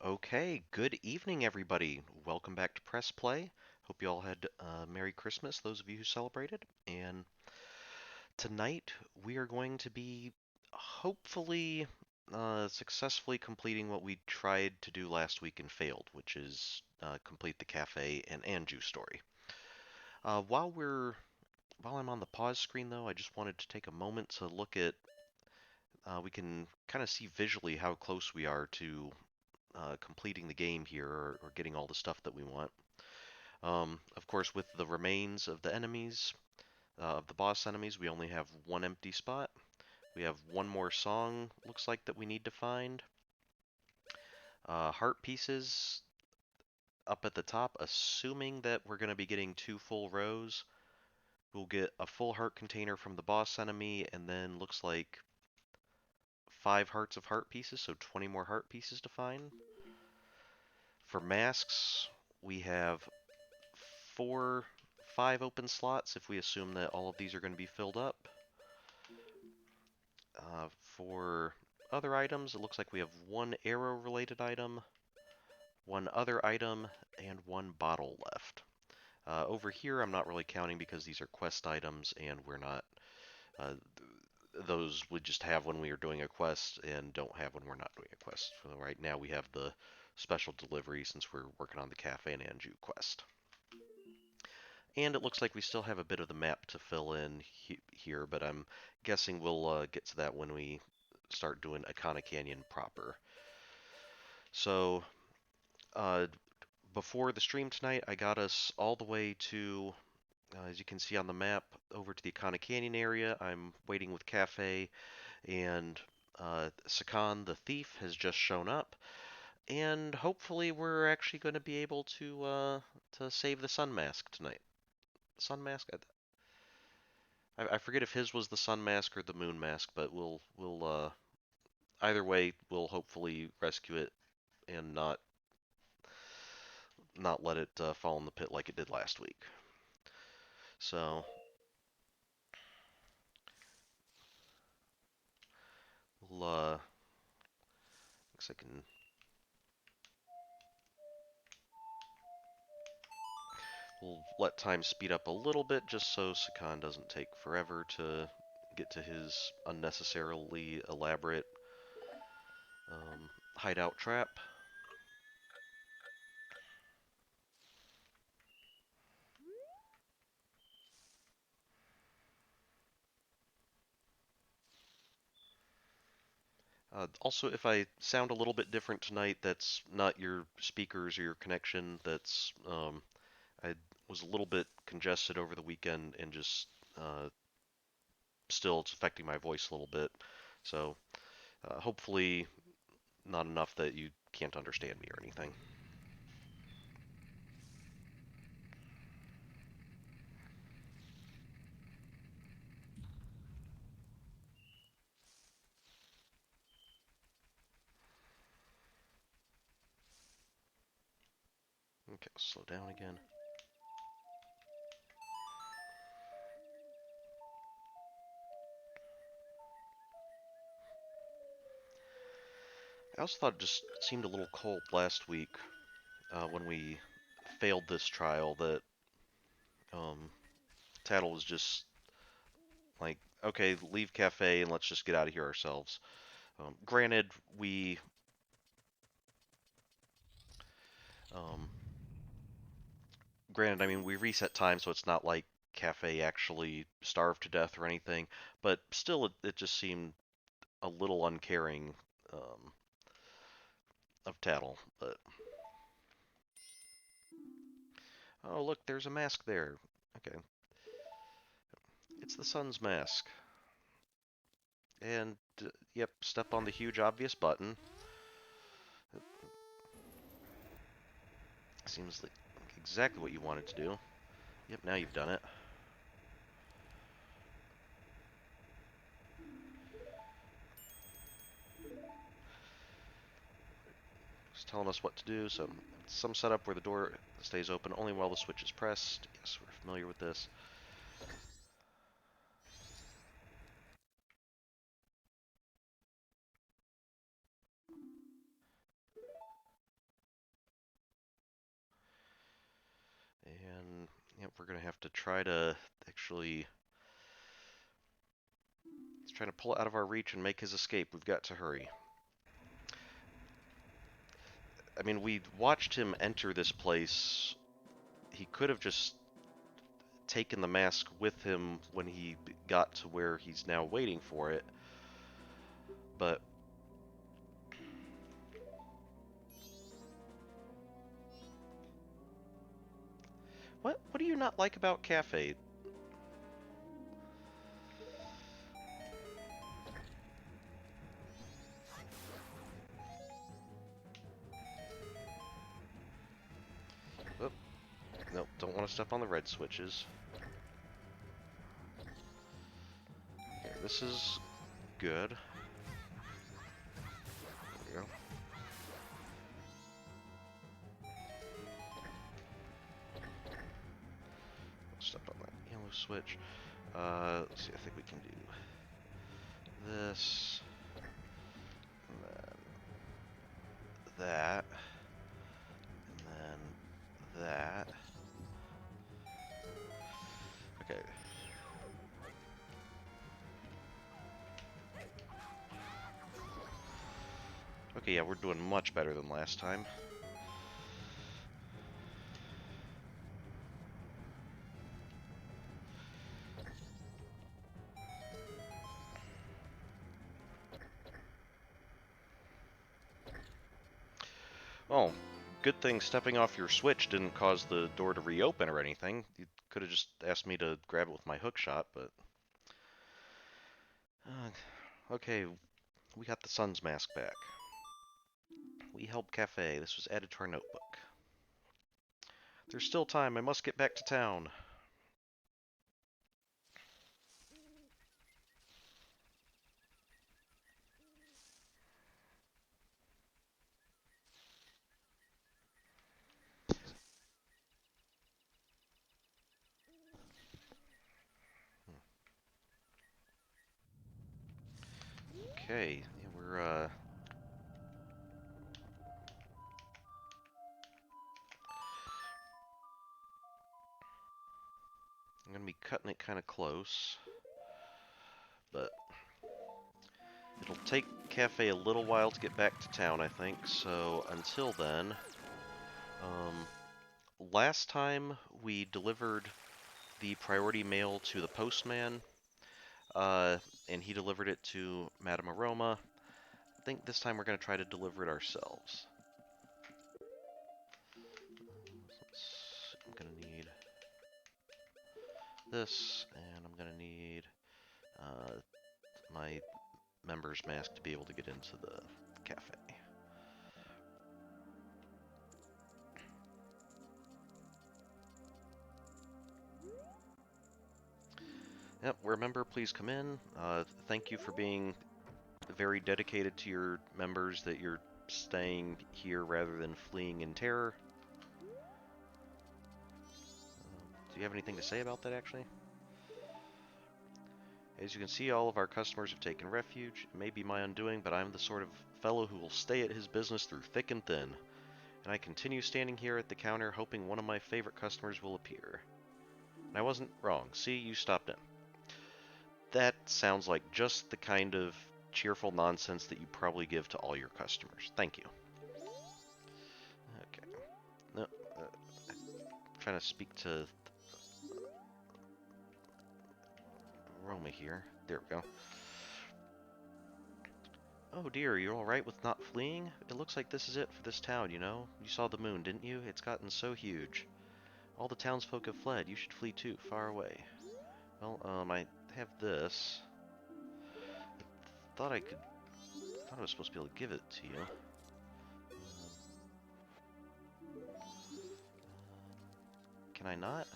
Okay, good evening, everybody. Welcome back to Press Play. Hope you all had Merry Christmas, those of you who celebrated. And tonight we are going to be hopefully successfully completing what we tried to do last week and failed, which is complete the Kafei and Anju story. Uh, while we're while I'm on the pause screen, though, I just wanted to take a moment to look at. We can kind of see visually how close we are to completing the game here, or getting all the stuff that we want. Of course, with the remains of the enemies, of the boss enemies, we only have one empty spot. We have one more song, looks like, that we need to find. Heart pieces up at the top, assuming that we're going to be getting two full rows. We'll get a full heart container from the boss enemy, and then looks like 5 hearts of heart pieces, so 20 more heart pieces to find. For masks, we have four, 5 open slots if we assume that all of these are going to be filled up. For other items, it looks like we have one arrow-related item, one other item, and one bottle left. Over here, I'm not really counting because these are quest items, and we're not. Uh, those we just have when we are doing a quest, and don't have when we're not doing a quest. So right now, we have the special delivery since we're working on the Cafe and Anju quest. And it looks like we still have a bit of the map to fill in here, but I'm guessing we'll get to that when we start doing Ikana Canyon proper. So, uh, before the stream tonight, I got us all the way to, as you can see on the map, over to the Ikana Canyon area. I'm waiting with Cafe, and Sakan the thief has just shown up, and hopefully we're actually going to be able to save the Sun Mask tonight. Sun Mask? I forget if his was the Sun Mask or the Moon Mask, but we'll either way we'll hopefully rescue it and not let it fall in the pit like it did last week. So we'll looks like we'll let time speed up a little bit just so Sakan doesn't take forever to get to his unnecessarily elaborate hideout trap. Also, if I sound a little bit different tonight, that's not your speakers or your connection. That's I was a little bit congested over the weekend and just still it's affecting my voice a little bit. So hopefully not enough that you can't understand me or anything. Okay, I'll slow down again. I also thought it just seemed a little cold last week when we failed this trial that um, Tattle was just like, okay, leave cafe and let's just get out of here ourselves. Granted, um, I mean, we reset time, so it's not like Cafe actually starved to death or anything, but still, it just seemed a little uncaring um, of Tattle. But oh, look, there's a mask there. Okay, it's the sun's mask. And yep, step on the huge obvious button. Seems like exactly what you wanted to do. Yep, now you've done it. It's telling us what to do. So some setup where the door stays open only while the switch is pressed. Yes, we're familiar with this. we're gonna have to try to actually... He's trying to pull it out of our reach and make his escape. We've got to hurry. I mean, we watched him enter this place. He could have just taken the mask with him when he got to where he's now waiting for it. But... What do you not like about Kafei? Oh, no, don't want to step on the red switches. Here, this is good. There we go. Step on that yellow switch. Let's see, I think we can do this, and then that, and then that. Okay. Okay, yeah, we're doing much better than last time. Oh, good thing stepping off your switch didn't cause the door to reopen or anything. You could have just asked me to grab it with my hook shot, but... okay, we got the sun's mask back. We helped Kafei. This was added to our notebook. There's still time. I must get back to town. Okay, yeah, we're, I'm gonna be cutting it kind of close, but it'll take Kafei a little while to get back to town, I think, so until then, last time we delivered the priority mail to the postman, and he delivered it to Madame Aroma. I think this time we're going to try to deliver it ourselves. I'm going to need this, and I'm going to need my member's mask to be able to get into the cafe. Yep, remember, please come in. Thank you for being very dedicated to your members, that you're staying here rather than fleeing in terror. Do you have anything to say about that, actually? As you can see, all of our customers have taken refuge. It may be my undoing, but I'm the sort of fellow who will stay at his business through thick and thin. And I continue standing here at the counter, hoping one of my favorite customers will appear. And I wasn't wrong. See, you stopped in. That sounds like just the kind of cheerful nonsense that you probably give to all your customers. Thank you. Okay. No, I'm trying to speak to Roma here. There we go. Oh dear, you're alright with not fleeing? It looks like this is it for this town, you know? You saw the moon, didn't you? It's gotten so huge. All the townsfolk have fled. You should flee too, far away. Well, I have this. I thought I was supposed to be able to give it to you. Can I not?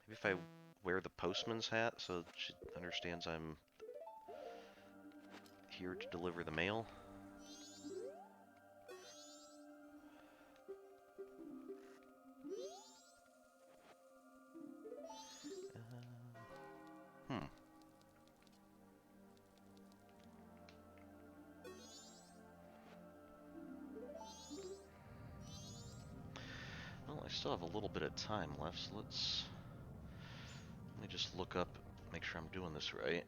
Maybe if I wear the postman's hat so she understands I'm here to deliver the mail. still have a little bit of time left, so let me just look up, make sure I'm doing this right.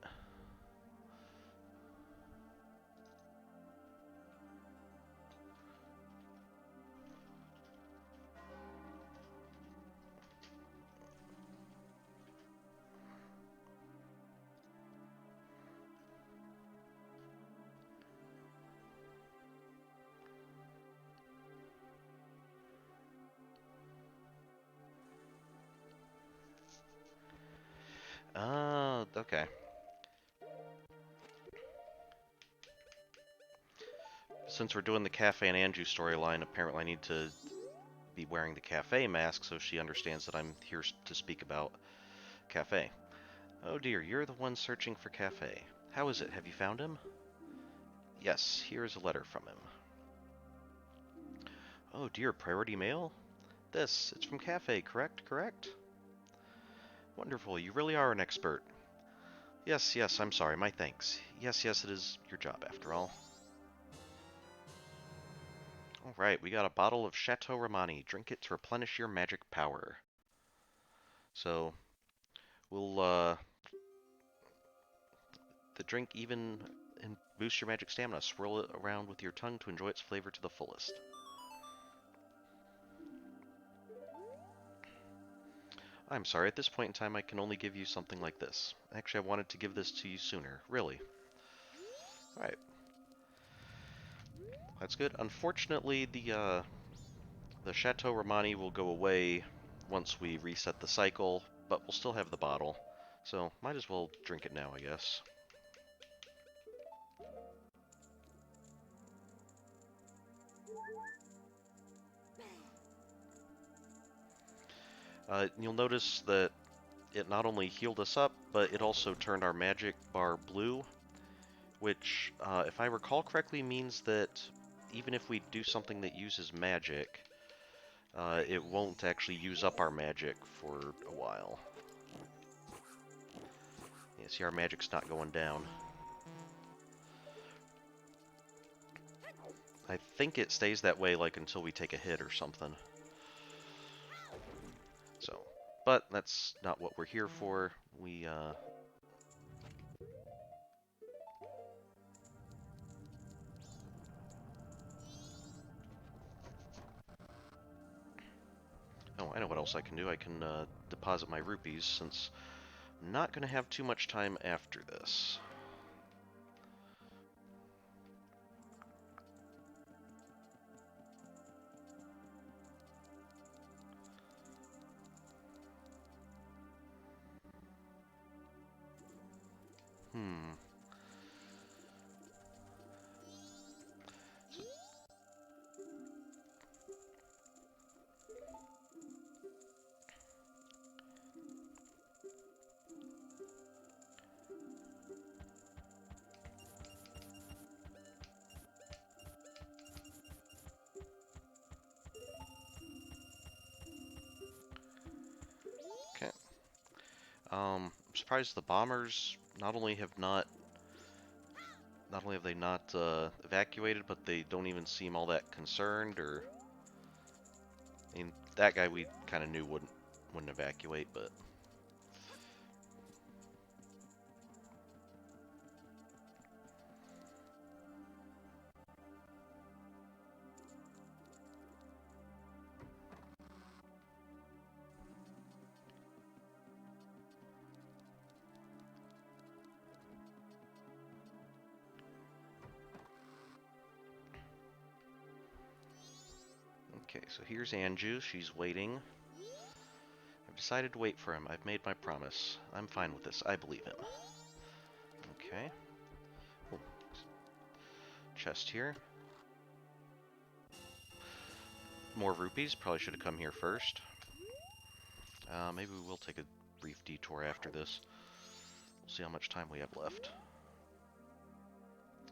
Okay. Since we're doing the Kafei and Anju storyline, apparently I need to be wearing the Kafei mask so she understands that I'm here to speak about Kafei. Oh dear, you're the one searching for Kafei. How is it? Have you found him? Yes, here is a letter from him. Oh dear, priority mail? It's from Kafei, correct? Correct? Wonderful, you really are an expert. Yes, yes, I'm sorry, my thanks. Yes, yes, it is your job after all. Alright, we got a bottle of Chateau Romani. Drink it to replenish your magic power. So, we'll, the drink even and boost your magic stamina. Swirl it around with your tongue to enjoy its flavor to the fullest. I'm sorry, at this point in time I can only give you something like this. Actually, I wanted to give this to you sooner. Really. Alright. That's good. Unfortunately, the Chateau Romani will go away once we reset the cycle, but we'll still have the bottle. So, might as well drink it now, I guess. You'll notice that it not only healed us up, but it also turned our magic bar blue, which, if I recall correctly, means that even if we do something that uses magic, it won't actually use up our magic for a while. Yeah, see, our magic's not going down. I think it stays that way, like, until we take a hit or something. So, but that's not what we're here for. Oh, I know what else I can do. I can deposit my rupees, since I'm not going to have too much time after this. Hmm. So, okay. I'm surprised the bombers not only have they not evacuated, but they don't even seem all that concerned. Or, I mean, that guy we kind of knew wouldn't evacuate, but. Okay, so here's Anju. She's waiting. I've decided to wait for him. I've made my promise. I'm fine with this. I believe him. Okay. Oh, chest here. More rupees. Probably should have come here first. Maybe we will take a brief detour after this. We'll see how much time we have left.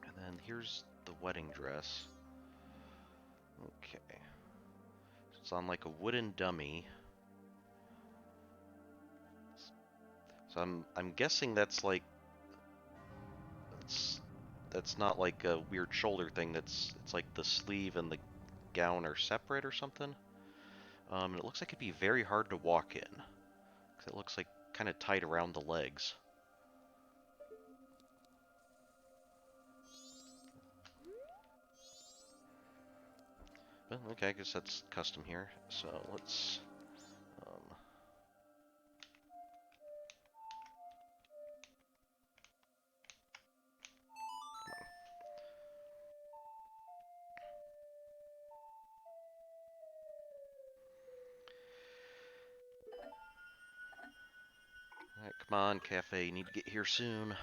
And then here's the wedding dress. Okay. It's on like a wooden dummy. So I'm guessing that's like that's not like a weird shoulder thing. It's like the sleeve and the gown are separate or something. And it looks like it'd be very hard to walk in, because it looks like kind of tight around the legs. But, okay, I guess that's custom here. So let's... Alright, come on, Cafe, you need to get here soon.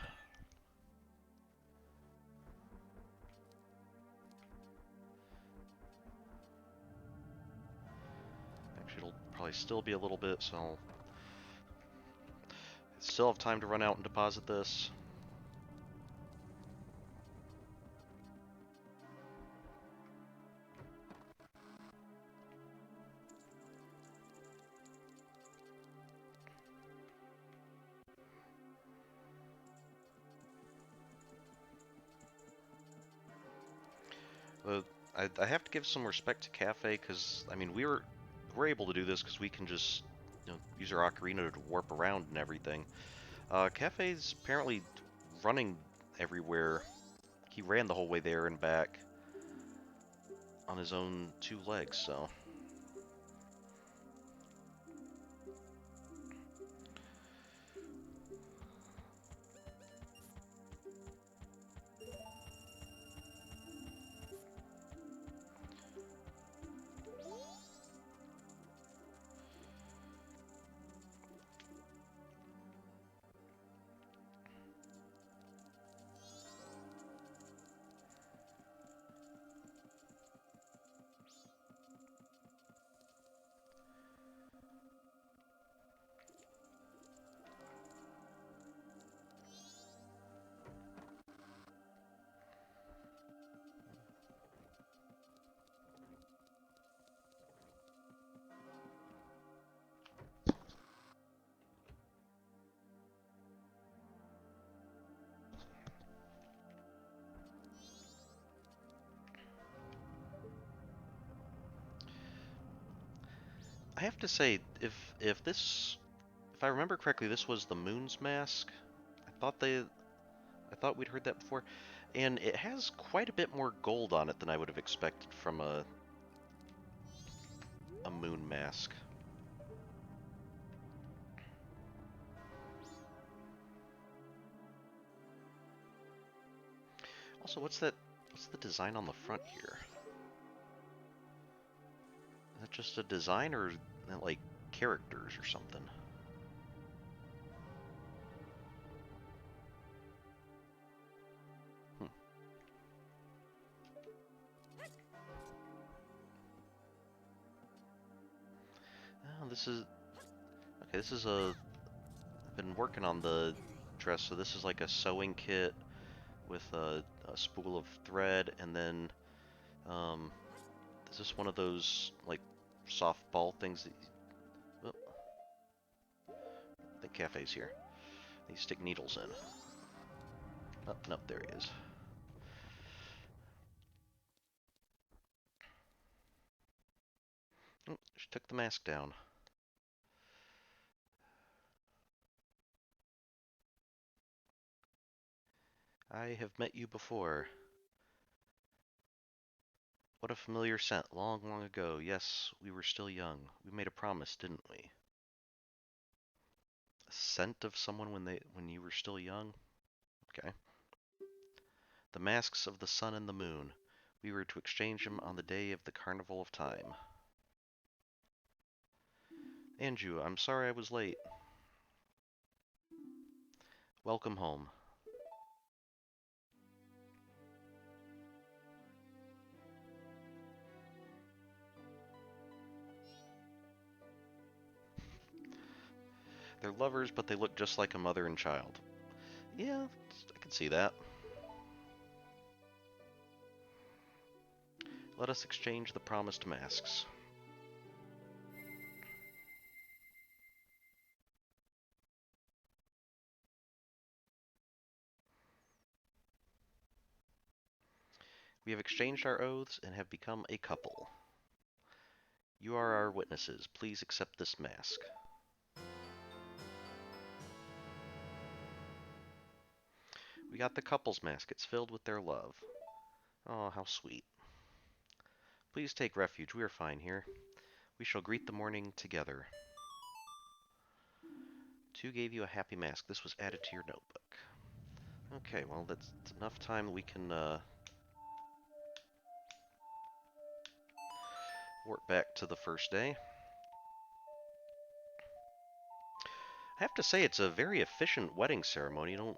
Actually, it'll probably still be a little bit, so I'll still have time to run out and deposit this. I have to give some respect to Cafe, because, I mean, we're able to do this because we can just, use our ocarina to warp around and everything. Cafe's apparently running everywhere. He ran the whole way there and back on his own 2 legs, so... I have to say, if I remember correctly, this was the Moon's Mask. I thought we'd heard that before, and it has quite a bit more gold on it than I would have expected from a Moon Mask. Also, what's that? What's the design on the front here? Is that just a design, or is that like characters or something? Hmm. Oh, this is okay. This is a. I've been working on the dress, so this is like a sewing kit with a spool of thread, and then is this one of those like softball things that? I think Cafe's here. They stick needles in. Oh, no, there he is. Oh, she took the mask down. I have met you before. What a familiar scent, long, long ago. Yes, we were still young. We made a promise, didn't we? A scent of someone when you were still young? Okay. The masks of the sun and the moon. We were to exchange them on the day of the Carnival of Time. Anju, I'm sorry I was late. Welcome home. They're lovers, but they look just like a mother and child. Yeah, I can see that. Let us exchange the promised masks. We have exchanged our oaths and have become a couple. You are our witnesses. Please accept this mask. We got the couple's mask. It's filled with their love. Oh, how sweet. Please take refuge. We are fine here. We shall greet the morning together. Two gave you a happy mask. This was added to your notebook. Okay, well, that's enough time we can warp back to the first day. I have to say, it's a very efficient wedding ceremony. You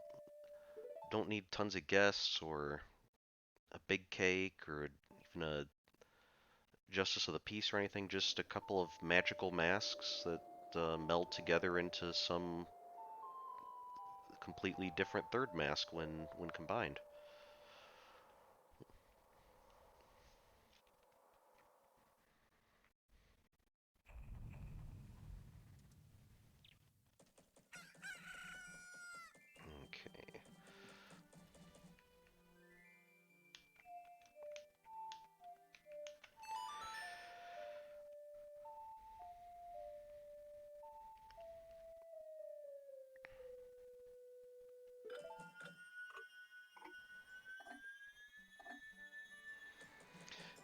don't need tons of guests or a big cake or even a justice of the peace or anything. Just a couple of magical masks that meld together into some completely different third mask when combined. Okay.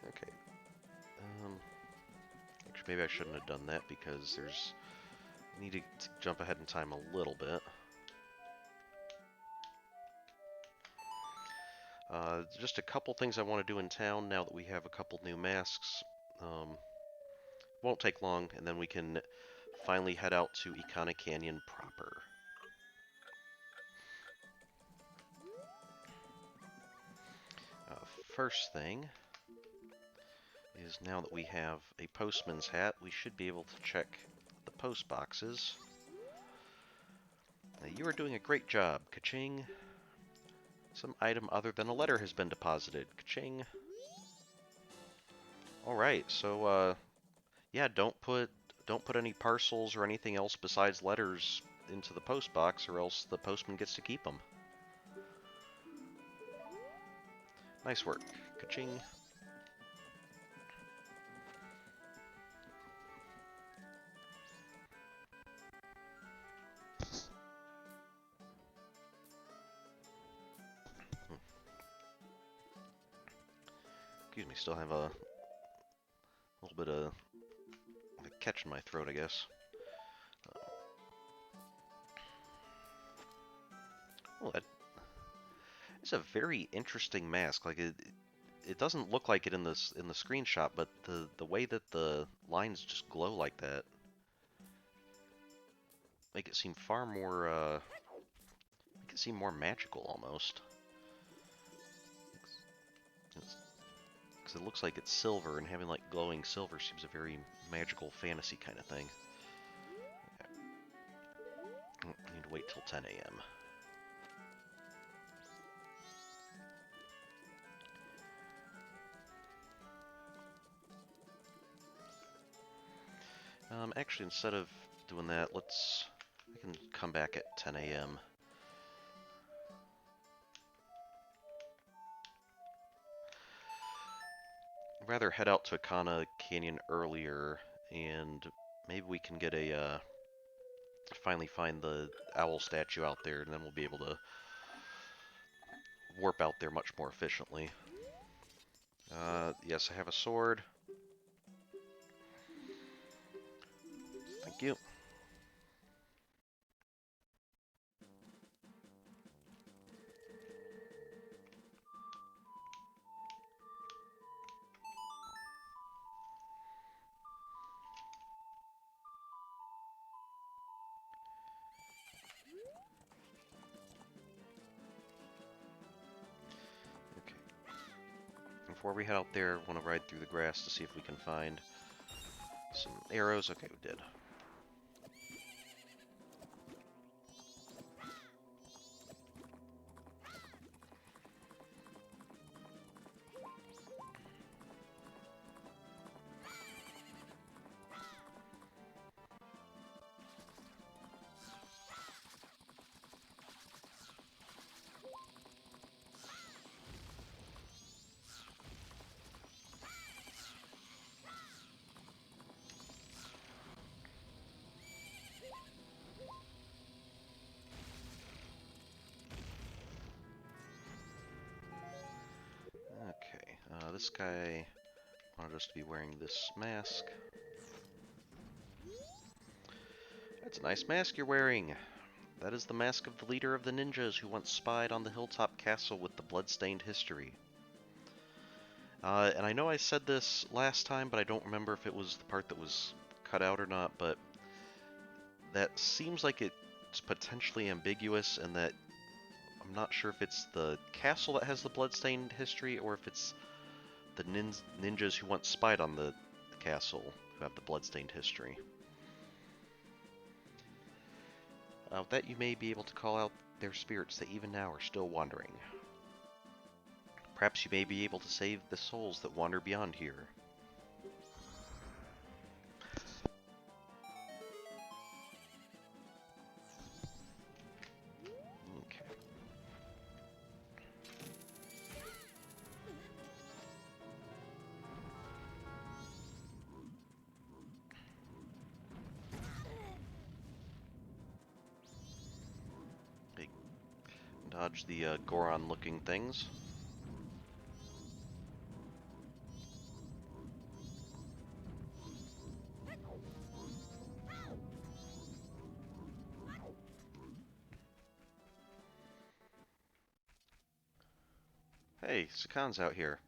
Okay. Actually, maybe I shouldn't have done that because I need to jump ahead in time a little bit. Just a couple things I want to do in town now that we have a couple new masks. Won't take long, and then we can finally head out to Ikana Canyon proper. First thing is now that we have a postman's hat, we should be able to check the post boxes. You are doing a great job. Ka-ching. Some item other than a letter has been deposited. Ka-ching. Alright, so yeah, don't put any parcels or anything else besides letters into the post box, or else the postman gets to keep them. Nice work. Ka-ching. Excuse me, still have a little bit of a catch in my throat, I guess. Oh, it's a very interesting mask. Like it doesn't look like it in the screenshot, but the way that the lines just glow like that make it seem far more make it seem more magical almost. Because it looks like it's silver, and having like glowing silver seems a very magical fantasy kind of thing. Okay. I need to wait till 10 a.m. Actually, instead of doing that, I can come back at 10 a.m. I'd rather head out to Ikana Canyon earlier, and maybe we can get finally find the owl statue out there, and then we'll be able to warp out there much more efficiently. Yes, I have a sword. Thank you. Okay. Before we head out there, I want to ride through the grass to see if we can find some arrows. Okay, we did. this guy wanted us to be wearing this mask. That's a nice mask you're wearing. That is the mask of the leader of the ninjas who once spied on the hilltop castle with the blood-stained history. And I know I said this last time, but I don't remember if it was the part that was cut out or not, but that seems like it's potentially ambiguous, and that I'm not sure if it's the castle that has the blood-stained history, or if it's the ninjas who once spied on the castle who have the blood-stained history. That you may be able to call out their spirits that even now are still wandering. Perhaps you may be able to save the souls that wander beyond here. Okay. Dodge the Goron-looking things. Hey, Sakan's out here.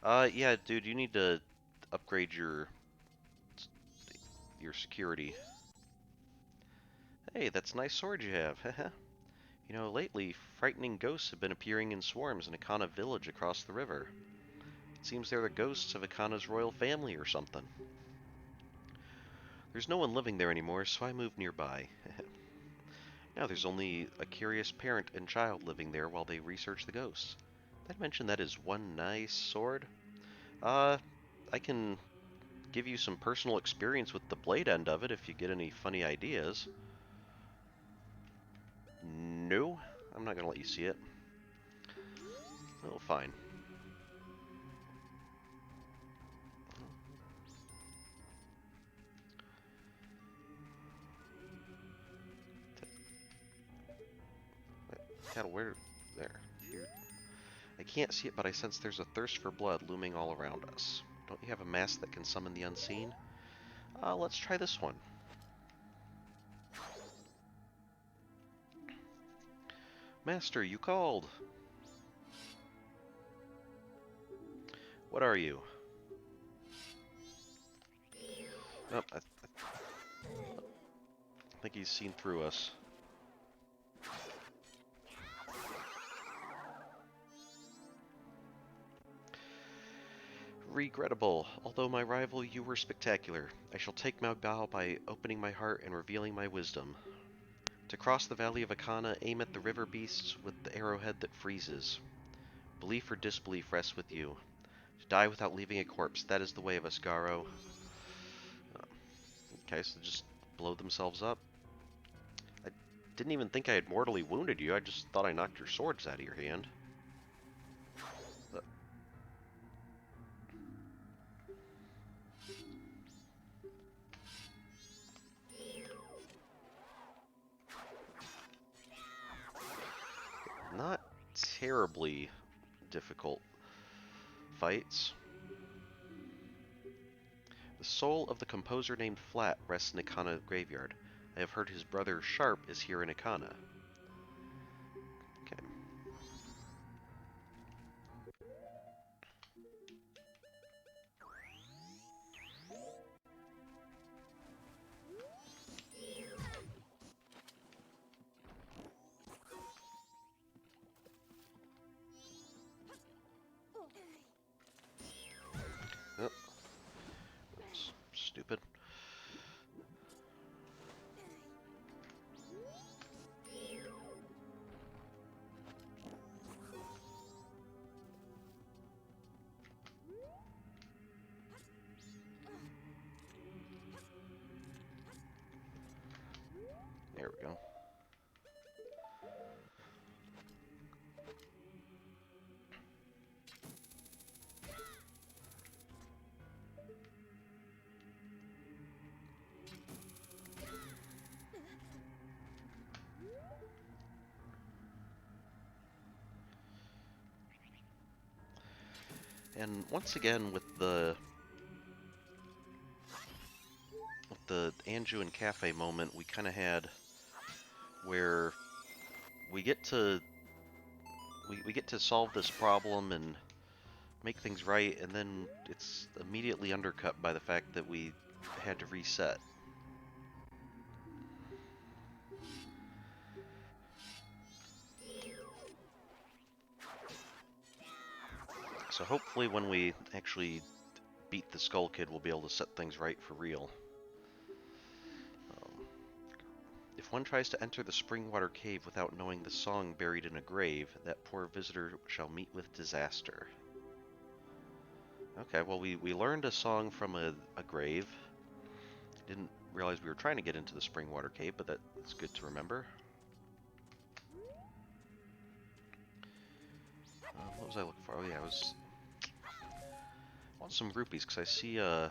Yeah, dude, you need to upgrade your security. Hey, that's a nice sword you have. You know, lately, frightening ghosts have been appearing in swarms in Ikana village across the river. It seems they're the ghosts of Ikana's royal family or something. There's no one living there anymore, so I moved nearby. Now there's only a curious parent and child living there while they research the ghosts. Did I mention that is one nice sword? I can give you some personal experience with the blade end of it if you get any funny ideas. No, I'm not gonna let you see it. Oh, fine. Cattle, where? There. Here. I can't see it, but I sense there's a thirst for blood looming all around us. Don't you have a mask that can summon the unseen? Let's try this one. Master, you called. What are you? Oh, I think he's seen through us. Regrettable. Although my rival, you were spectacular. I shall take my bow by opening my heart and revealing my wisdom. To cross the valley of Ikana, aim at the river beasts with the arrowhead that freezes. Belief or disbelief rests with you. To die without leaving a corpse, that is the way of us, Garo. Okay, so just blow themselves up. I didn't even think I had mortally wounded you, I just thought I knocked your swords out of your hand. Not terribly difficult fights. The soul of the composer named Flat rests in Ikana graveyard. I have heard his brother Sharp is here in Ikana. Okay. Oh, that's stupid. And once again, with the Anju and Kafei moment, we kind of had where we get to we get to solve this problem and make things right, and then it's immediately undercut by the fact that we had to reset. So hopefully when we actually beat the Skull Kid, we'll be able to set things right for real. If one tries to enter the Springwater Cave without knowing the song buried in a grave, that poor visitor shall meet with disaster. Okay, well we learned a song from a grave. Didn't realize we were trying to get into the Springwater Cave, but that's good to remember. What was I looking for? Oh yeah, I want some rupees, because I see oh,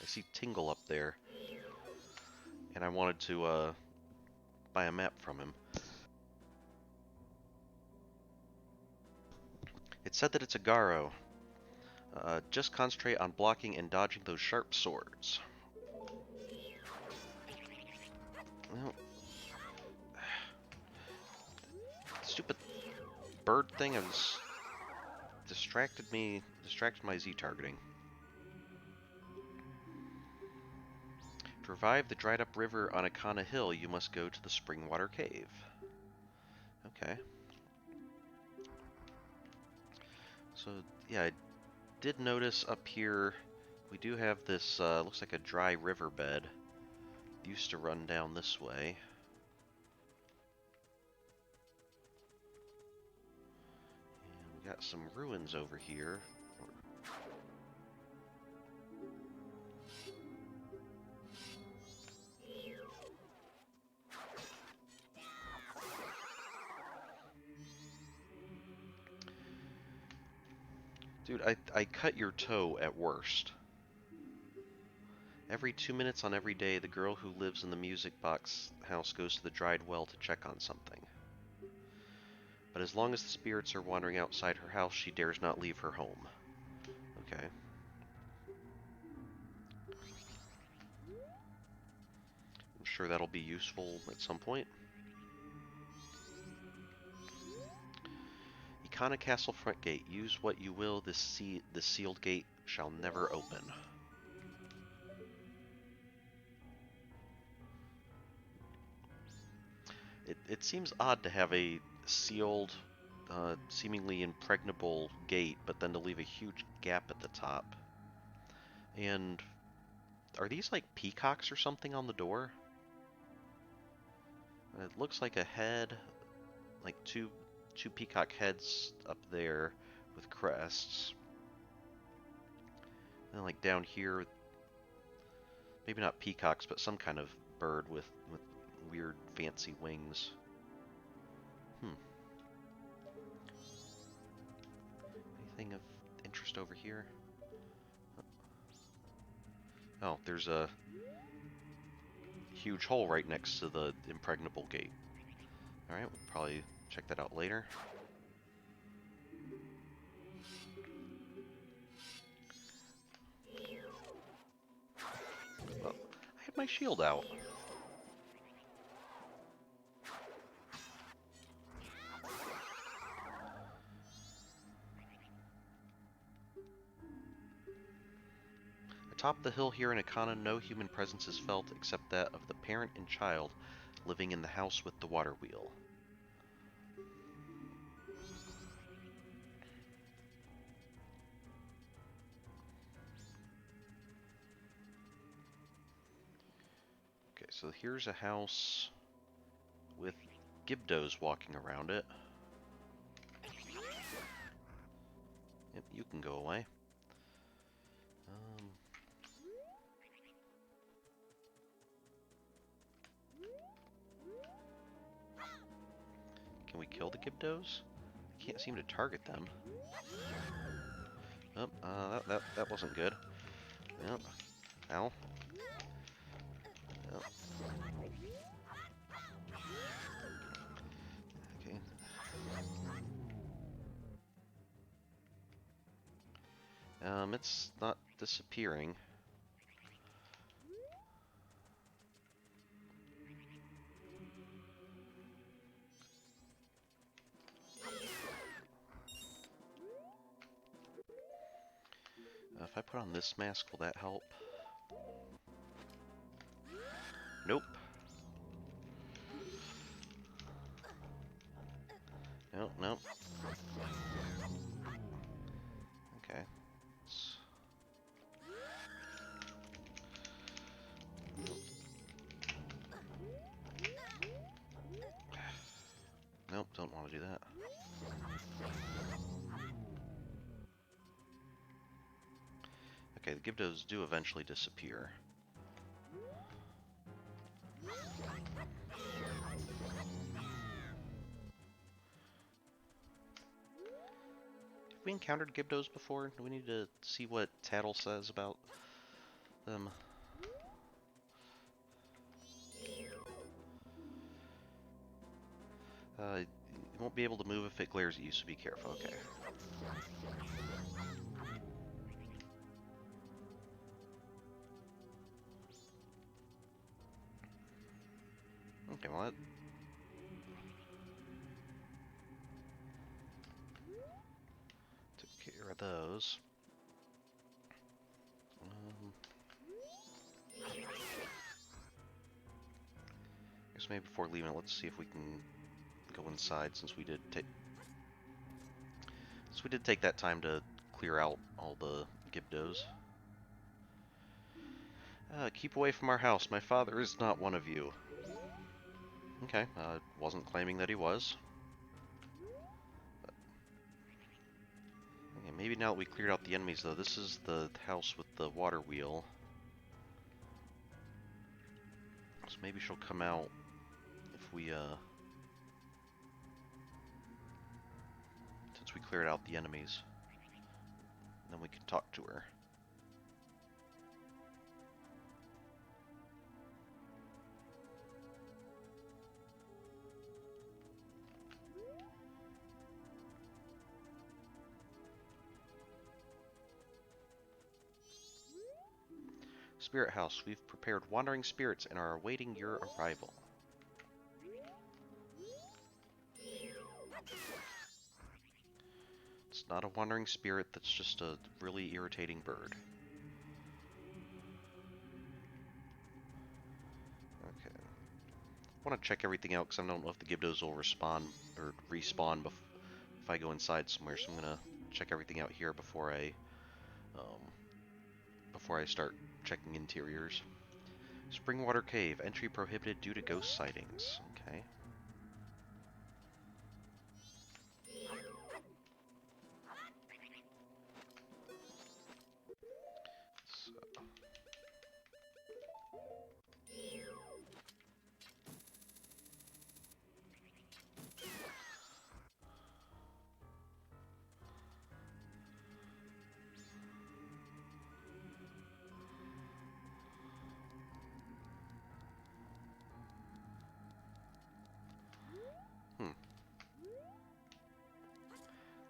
I see Tingle up there, and I wanted to buy a map from him. It said that it's a Garo. Just concentrate on blocking and dodging those sharp swords. Well, stupid bird thing has distracted my Z targeting. To revive the dried up river on Ikana Hill, you must go to the Springwater Cave. Okay. So, yeah, I did notice up here we do have this, looks like a dry riverbed. Used to run down this way. And we got some ruins over here. Dude, I cut your toe at worst. Every 2 minutes on every day, the girl who lives in the music box house goes to the dried well to check on something. But as long as the spirits are wandering outside her house, she dares not leave her home. Okay. I'm sure that'll be useful at some point. Ikana Castle front gate. Use what you will, the sealed gate shall never open. It seems odd to have a sealed, seemingly impregnable gate, but then to leave a huge gap at the top. And are these like peacocks or something on the door? It looks like a head, like two peacock heads up there with crests. And like down here, maybe not peacocks, but some kind of bird with weird fancy wings. Anything of interest over here? Oh, there's a huge hole right next to the impregnable gate. Alright, we'll probably check that out later. Well, I had my shield out. Atop the hill here in Ikana, no human presence is felt except that of the parent and child living in the house with the water wheel. Okay, so here's a house with gibdos walking around it. Yep, you can go away. Can we kill the gibdos? I can't seem to target them. Oh, that wasn't good. Yep. Ow. Oh. Okay. It's not disappearing. If I put on this mask, will that help? Nope. Nope, nope. Okay. Nope, don't want to do that. Okay, the gibdos do eventually disappear. Have we encountered gibdos before? Do we need to see what Tattle says about them? You won't be able to move if it glares at you, so be careful. Okay. Okay, well that... took care of those. I guess maybe before leaving, let's see if we can go inside, since we did take that time to clear out all the gibdos. Keep away from our house. My father is not one of you. Okay, wasn't claiming that he was. Okay, maybe now that we cleared out the enemies, though, this is the house with the water wheel. So maybe she'll come out if we, since we cleared out the enemies. Then we can talk to her. Spirit House, we've prepared wandering spirits and are awaiting your arrival. It's not a wandering spirit, that's just a really irritating bird. Okay. I want to check everything out because I don't know if the gibdos will respawn if I go inside somewhere, so I'm gonna check everything out here before I start checking interiors. Springwater Cave, entry prohibited due to ghost sightings. Okay.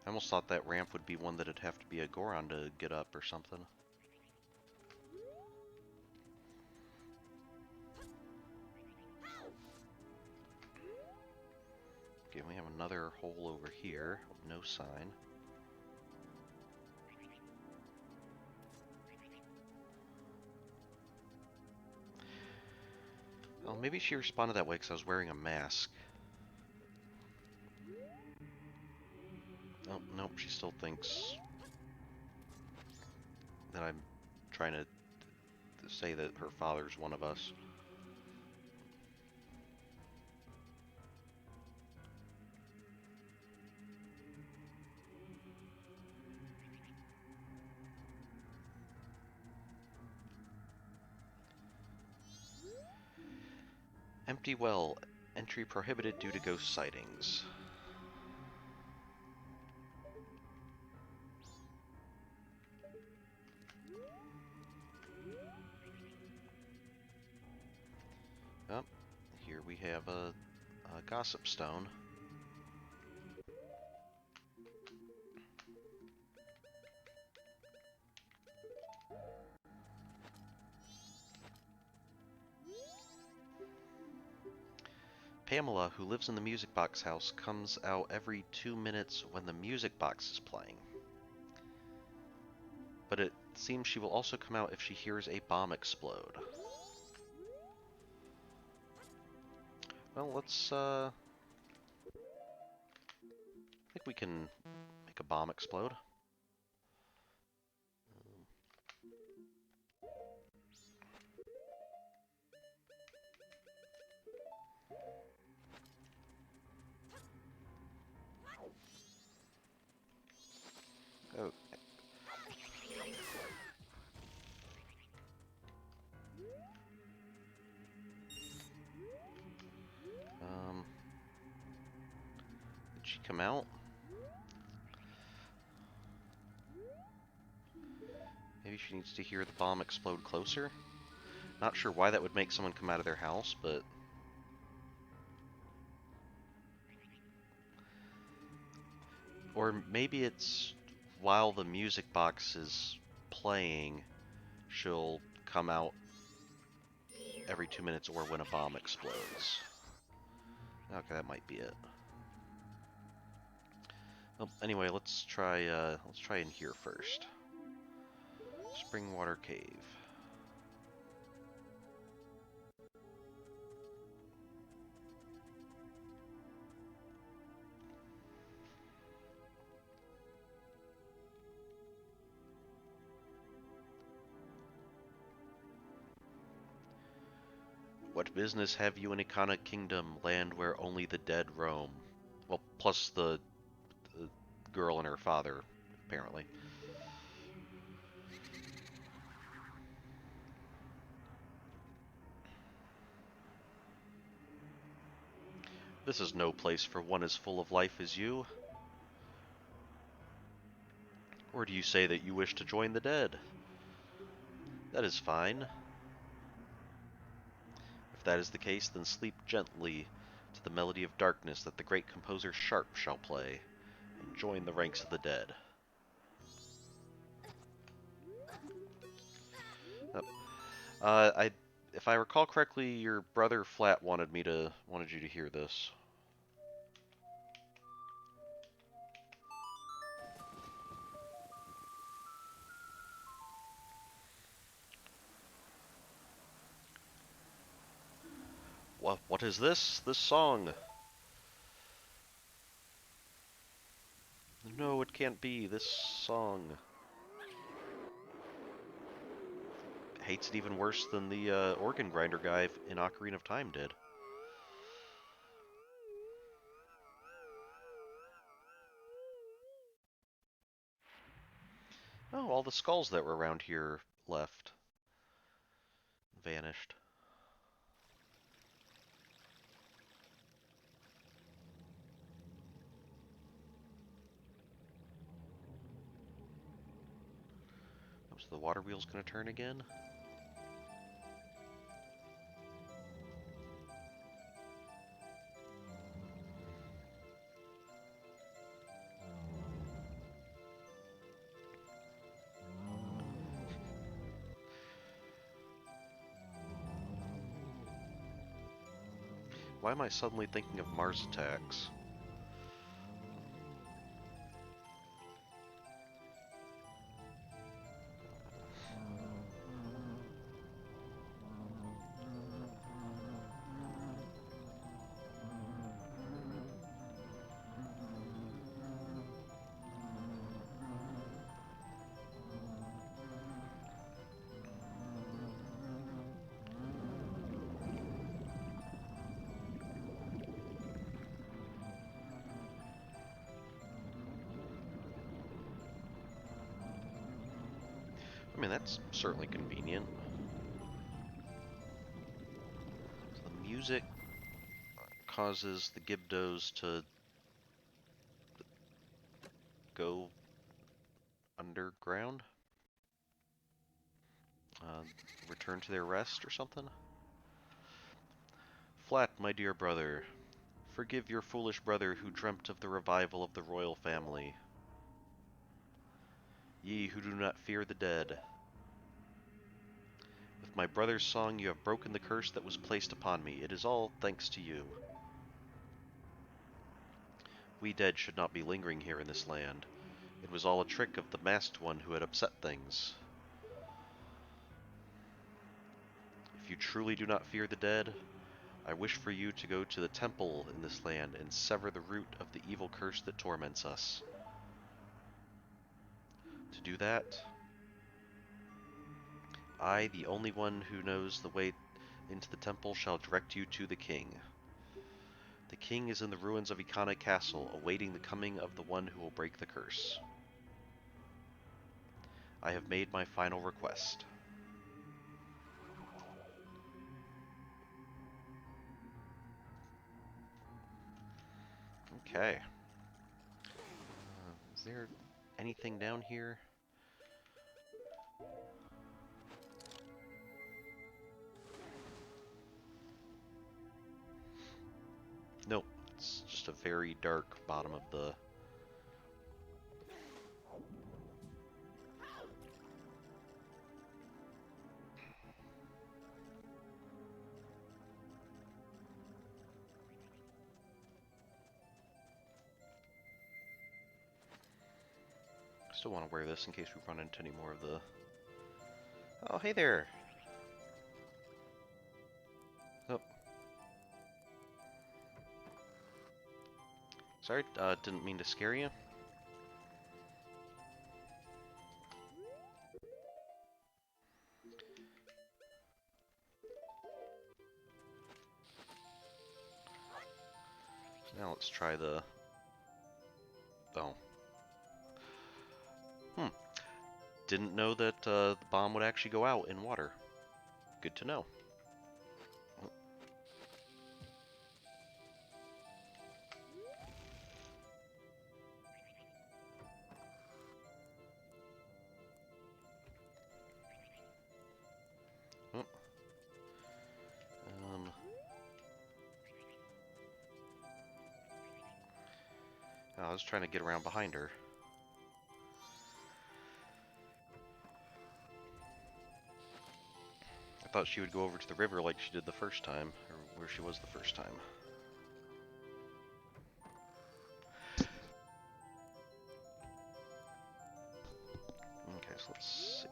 I almost thought that ramp would be one that'd have to be a Goron to get up or something. Okay, we have another hole over here, no sign. Well, maybe she responded that way because I was wearing a mask. Oh, nope, she still thinks that I'm trying to say that her father's one of us. Empty well, entry prohibited due to ghost sightings. have a gossip stone. Pamela, who lives in the music box house, comes out every 2 minutes when the music box is playing. But it seems she will also come out if she hears a bomb explode. Well, let's, I think we can make a bomb explode. Oh. Did she come out? Maybe she needs to hear the bomb explode closer? Not sure why that would make someone come out of their house, but... Or maybe it's while the music box is playing, she'll come out every 2 minutes or when a bomb explodes. Okay, that might be it. Well, anyway, let's try in here first. Springwater Cave. What business have you in Ikana Kingdom, land where only the dead roam? Well, plus the girl and her father, apparently. This is no place for one as full of life as you. Or do you say that you wish to join the dead? That is fine. If that is the case, then sleep gently to the melody of darkness that the great composer Sharp shall play, and join the ranks of the dead. If I recall correctly, your brother Flat wanted you to hear this. What is this? This song? No, it can't be. This song. Hates it even worse than the organ grinder guy in Ocarina of Time did. Oh, all the skulls that were around here left. Vanished. So the water wheel's gonna turn again? Why am I suddenly thinking of Mars Attacks? I mean, that's certainly convenient. So the music causes the gibdos to go underground? Return to their rest or something? flat, my dear brother. Forgive your foolish brother who dreamt of the revival of the royal family. Ye who do not fear the dead. With my brother's song you have broken the curse that was placed upon me. It is all thanks to you. We dead should not be lingering here in this land. It was all a trick of the masked one who had upset things. If you truly do not fear the dead, I wish for you to go to the temple in this land and sever the root of the evil curse that torments us. To do that, I, the only one who knows the way into the temple, shall direct you to the king. The king is in the ruins of Ikana Castle, awaiting the coming of the one who will break the curse. I have made my final request. Okay. Is there anything down here? Nope. It's just a very dark bottom of the... Still want to wear this in case we run into any more of the... Oh, hey there! Oh. Sorry, didn't mean to scare you. Now let's try the... Oh. Didn't know that the bomb would actually go out in water. Good to know. Oh. I was trying to get around behind her. I thought she would go over to the river like she did the first time, or where she was the first time. Okay, so let's see.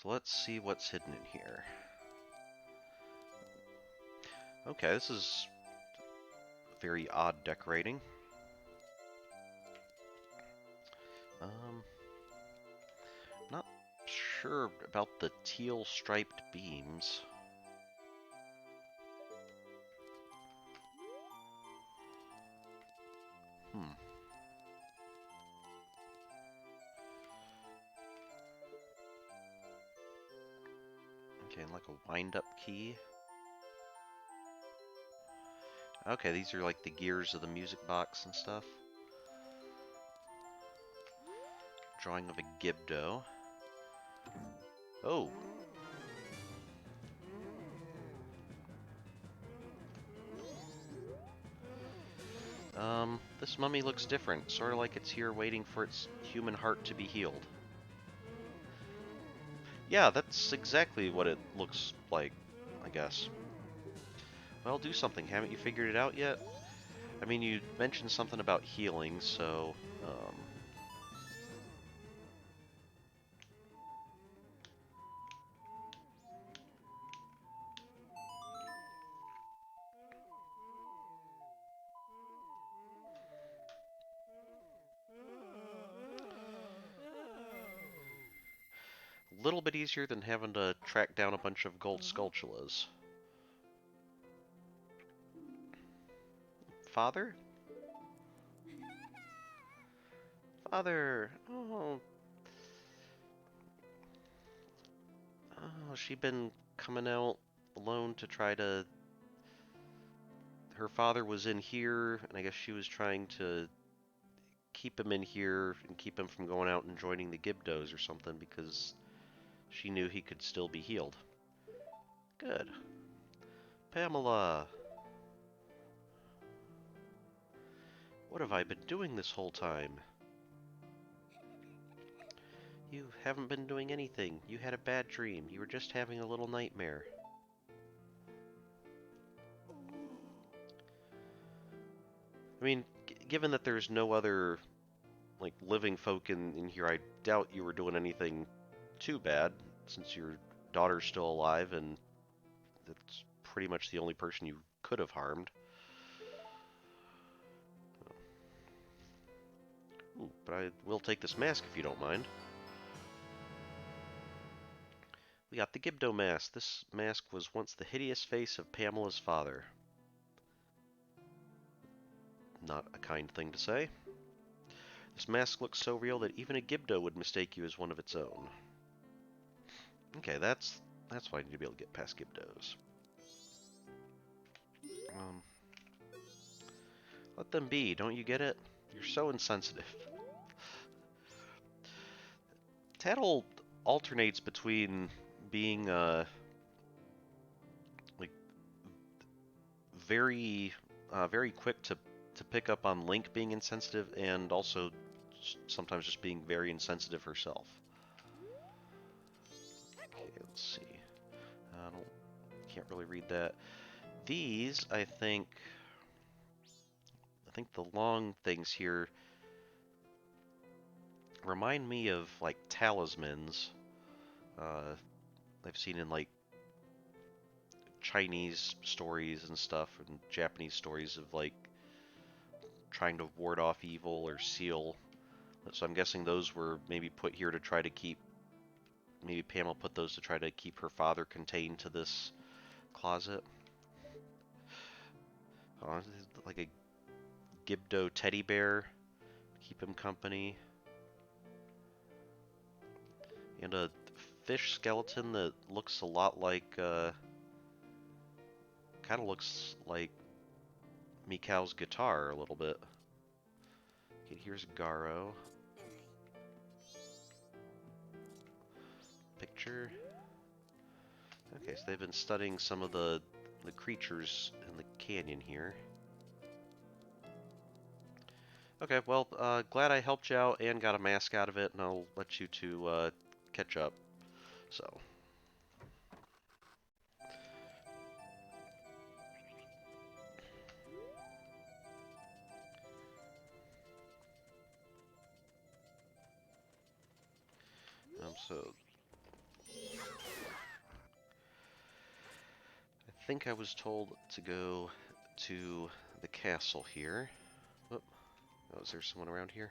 So let's see what's hidden in here. Okay, this is very odd decorating. Not sure about the teal striped beams. Okay, and like a wind-up key. Okay, these are like the gears of the music box and stuff. Drawing of a gibdo. Oh! This mummy looks different, sort of like it's here waiting for its human heart to be healed. Yeah, that's exactly what it looks like, I guess. Well, do something. Haven't you figured it out yet? I mean, you mentioned something about healing, so... a little bit easier than having to track down a bunch of gold sculptulas. Father? Father! Oh... Oh, she'd been coming out alone to try to... Her father was in here, and I guess she was trying to keep him in here and keep him from going out and joining the gibdos or something because she knew he could still be healed. Good. Pamela! What have I been doing this whole time? You haven't been doing anything. You had a bad dream. You were just having a little nightmare. I mean, given that there's no other, like, living folk in here, I doubt you were doing anything too bad, since your daughter's still alive, and that's pretty much the only person you could have harmed. Ooh, but I will take this mask if you don't mind. We got the Gibdo mask. This mask was once the hideous face of Pamela's father. Not a kind thing to say. This mask looks so real that even a Gibdo would mistake you as one of its own. Okay, that's why I need to be able to get past Gibdos. Let them be, don't you get it? You're so insensitive. Tattle alternates between being, like, very quick to pick up on Link being insensitive, and also sometimes just being very insensitive herself. Okay, let's see. Can't really read that. These, I think the long things here remind me of, like, talismans. I've seen in, like, Chinese stories and stuff, and Japanese stories of, like, trying to ward off evil or seal. So I'm guessing those were maybe put here to try to keep, maybe Pamela put those to try to keep her father contained to this closet. Oh, like a Gibdo teddy bear, keep him company. And a fish skeleton that looks a lot like, kind of looks like Mikau's guitar a little bit. Okay, here's Garo. Picture. Okay, so they've been studying some of the creatures in the canyon here. Okay, well, glad I helped you out and got a mask out of it, and I'll let you two catch up. So. So I think I was told to go to the castle here. Whoop. Oh, is there someone around here?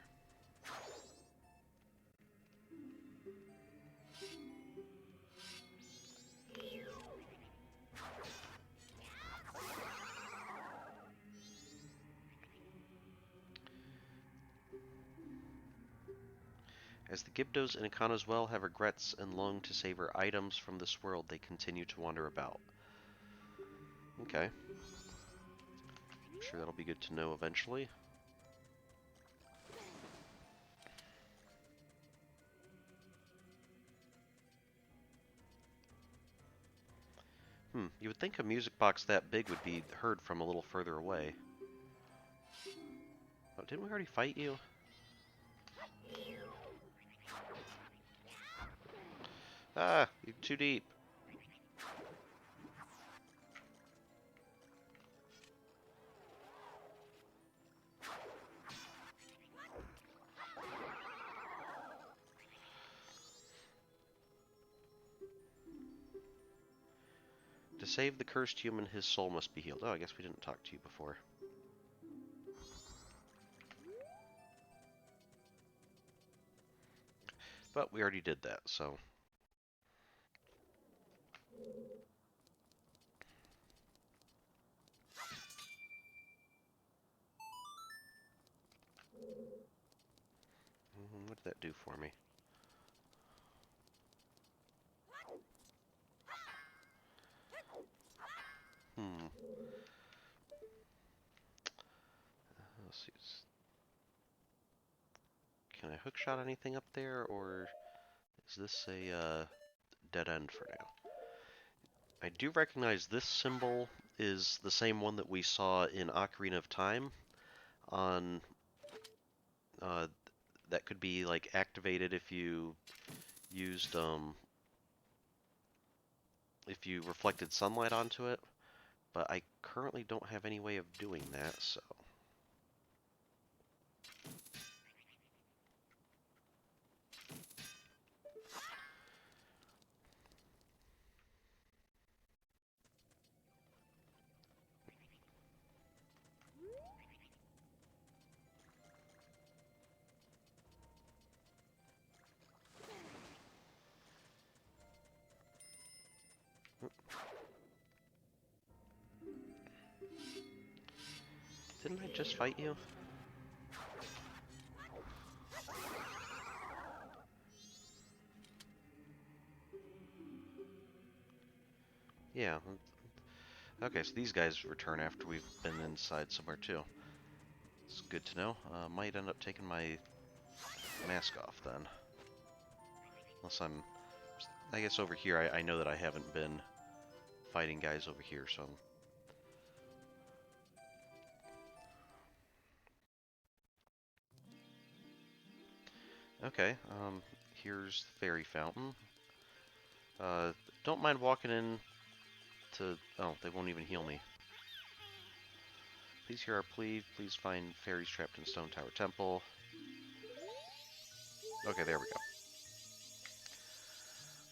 As the Gibdos and Ikana's well have regrets and long to savor items from this world, they continue to wander about. Okay. I'm sure that'll be good to know eventually. You would think a music box that big would be heard from a little further away. Oh, didn't we already fight you? Ah, you're too deep. To save the cursed human, his soul must be healed. Oh, I guess we didn't talk to you before. But we already did that, so... What did that do for me? Let's see. Can I hookshot anything up there, or is this a dead end for now? I do recognize this symbol is the same one that we saw in Ocarina of Time on uh, that could be like activated if you used if you reflected sunlight onto it, but I currently don't have any way of doing that, so. Didn't I just fight you? Yeah. Okay, so these guys return after we've been inside somewhere too. It's good to know. Might end up taking my mask off then. Unless I'm... I guess over here I know that I haven't been fighting guys over here, so... Okay, here's the fairy fountain. Don't mind walking in to... Oh, they won't even heal me. Please hear our plea. Please find fairies trapped in Stone Tower Temple. Okay, there we go.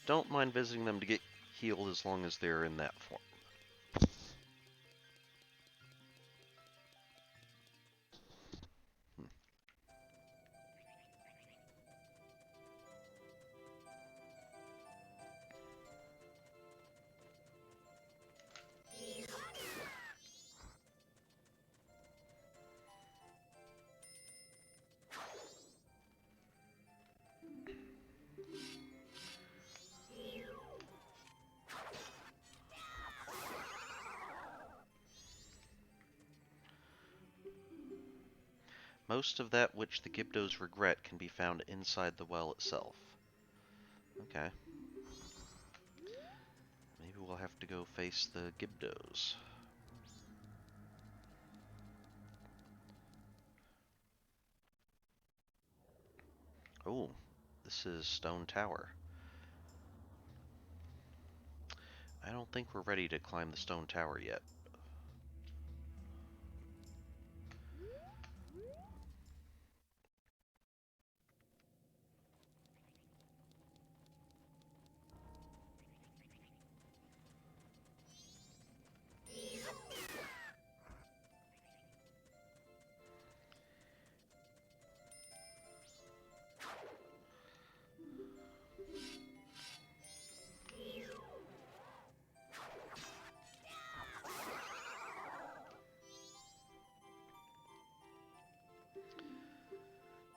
Don't mind visiting them to get healed as long as they're in that form. Most of that which the gibdos regret can be found inside the well itself. Okay. Maybe we'll have to go face the gibdos. Oh, this is Stone Tower. I don't think we're ready to climb the Stone Tower yet.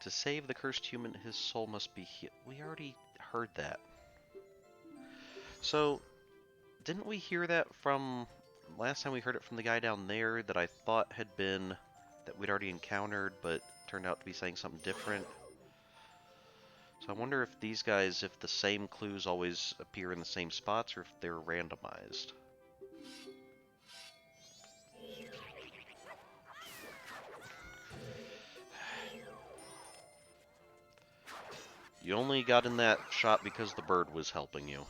To save the cursed human, his soul must be healed. We already heard that. So, didn't we hear that from... Last time we heard it from the guy down there that I thought had been... that we'd already encountered, but turned out to be saying something different. So I wonder if these guys, if the same clues always appear in the same spots, or if they're randomized. You only got in that shot because the bird was helping you.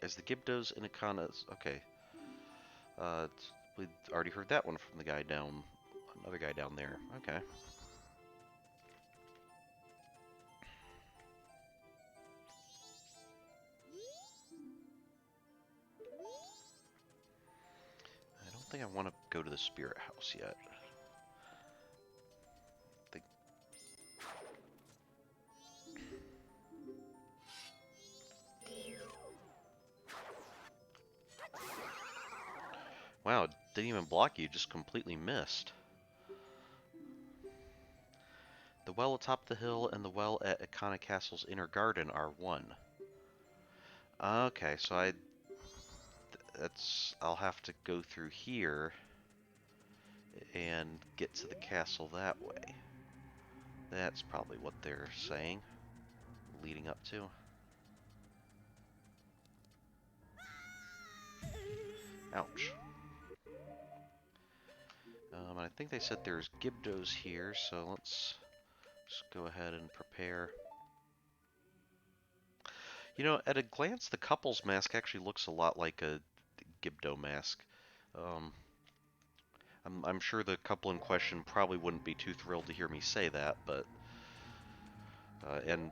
As the gibdos in Ikana's... Okay. We already heard that one from the guy down... Another guy down there. Okay. I don't think I want to go to the spirit house yet. Wow, didn't even block you, just completely missed. The well atop the hill and the well at Ikana Castle's inner garden are one. Okay, so I'll have to go through here and get to the castle that way. That's probably what they're saying, leading up to. Ouch. I think they said there's gibdos here, so let's just go ahead and prepare. You know, at a glance, the couple's mask actually looks a lot like a gibdo mask. Um, I'm sure the couple in question probably wouldn't be too thrilled to hear me say that, but and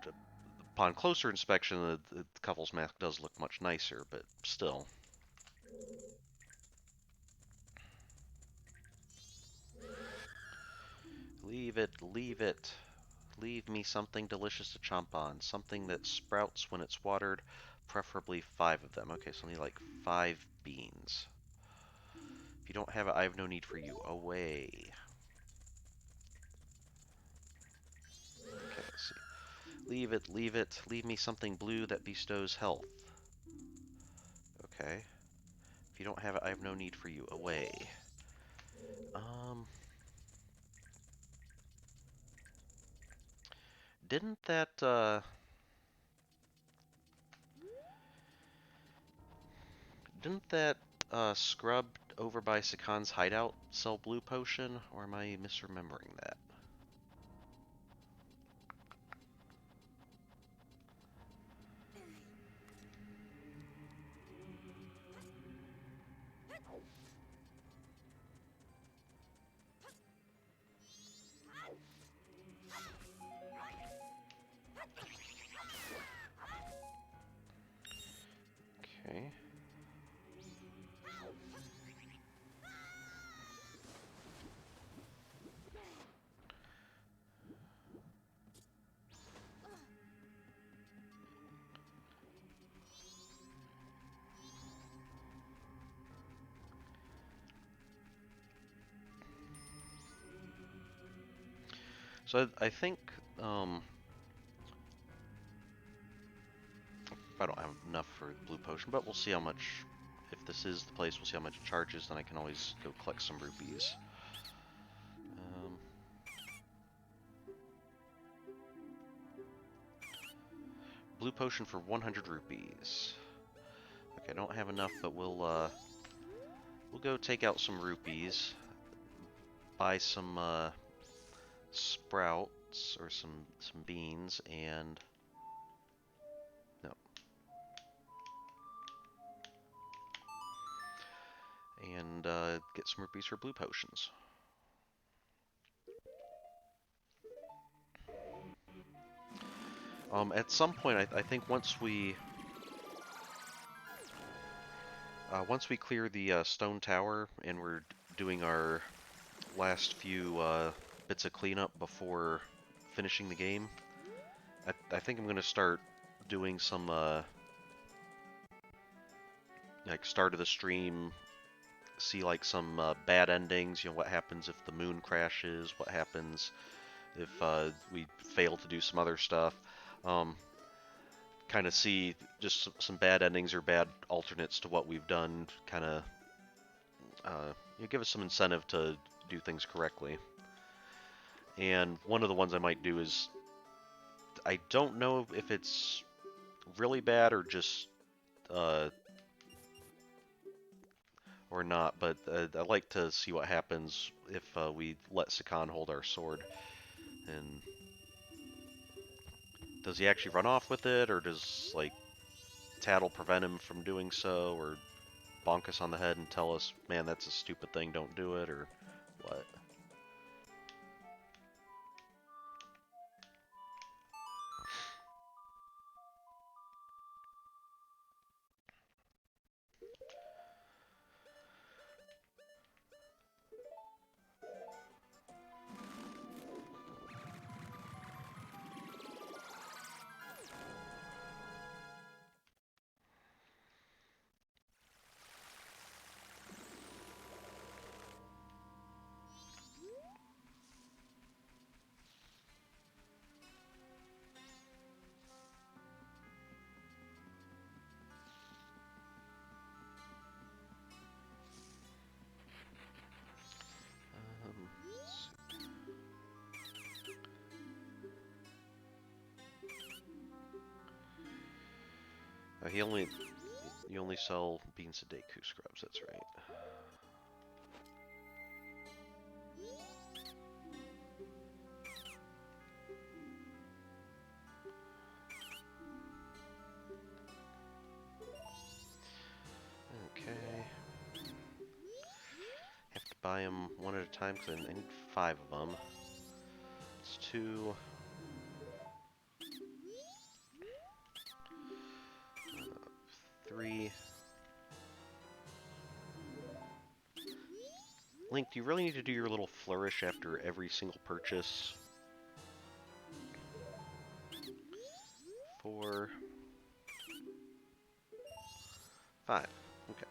upon closer inspection, the couple's mask does look much nicer, but still. Leave it, leave it. Leave me something delicious to chomp on. Something that sprouts when it's watered, preferably 5 of them. Okay, so I need like 5 beans. If you don't have it, I have no need for you. Away. Okay, let's see. Leave it, leave it. Leave me something blue that bestows health. Okay. If you don't have it, I have no need for you. Away. Um... Didn't that, Didn't that, scrub over by Sakan's hideout sell blue potion? Or am I misremembering that? Okay. So I think, I don't have enough for blue potion, but we'll see how much, if this is the place, we'll see how much it charges, then I can always go collect some rupees. Blue potion for 100 rupees. Okay, I don't have enough, but we'll go take out some rupees, buy some, sprouts, or some beans, and... no. And, get some rupees for blue potions. At some point, I think once we clear the stone tower and we're doing our last few bits of cleanup before finishing the game, I think I'm going to start doing some like start of the stream, see like some bad endings, you know, what happens if the moon crashes, what happens if we fail to do some other stuff. Kind of see just some bad endings or bad alternates to what we've done, kind of give us some incentive to do things correctly. And one of the ones I might do is, I don't know if it's really bad or just or not, but I like to see what happens if we let Sakan hold our sword. And does he actually run off with it, or does like Tattle prevent him from doing so, or bonk us on the head and tell us, man, that's a stupid thing, don't do it, or what? You only sell beans a Deku scrubs. That's right. Okay. Have to buy them one at a time because I need 5 of them. It's 2. 3. Link, do you really need to do your little flourish after every single purchase? 4. 5. Okay.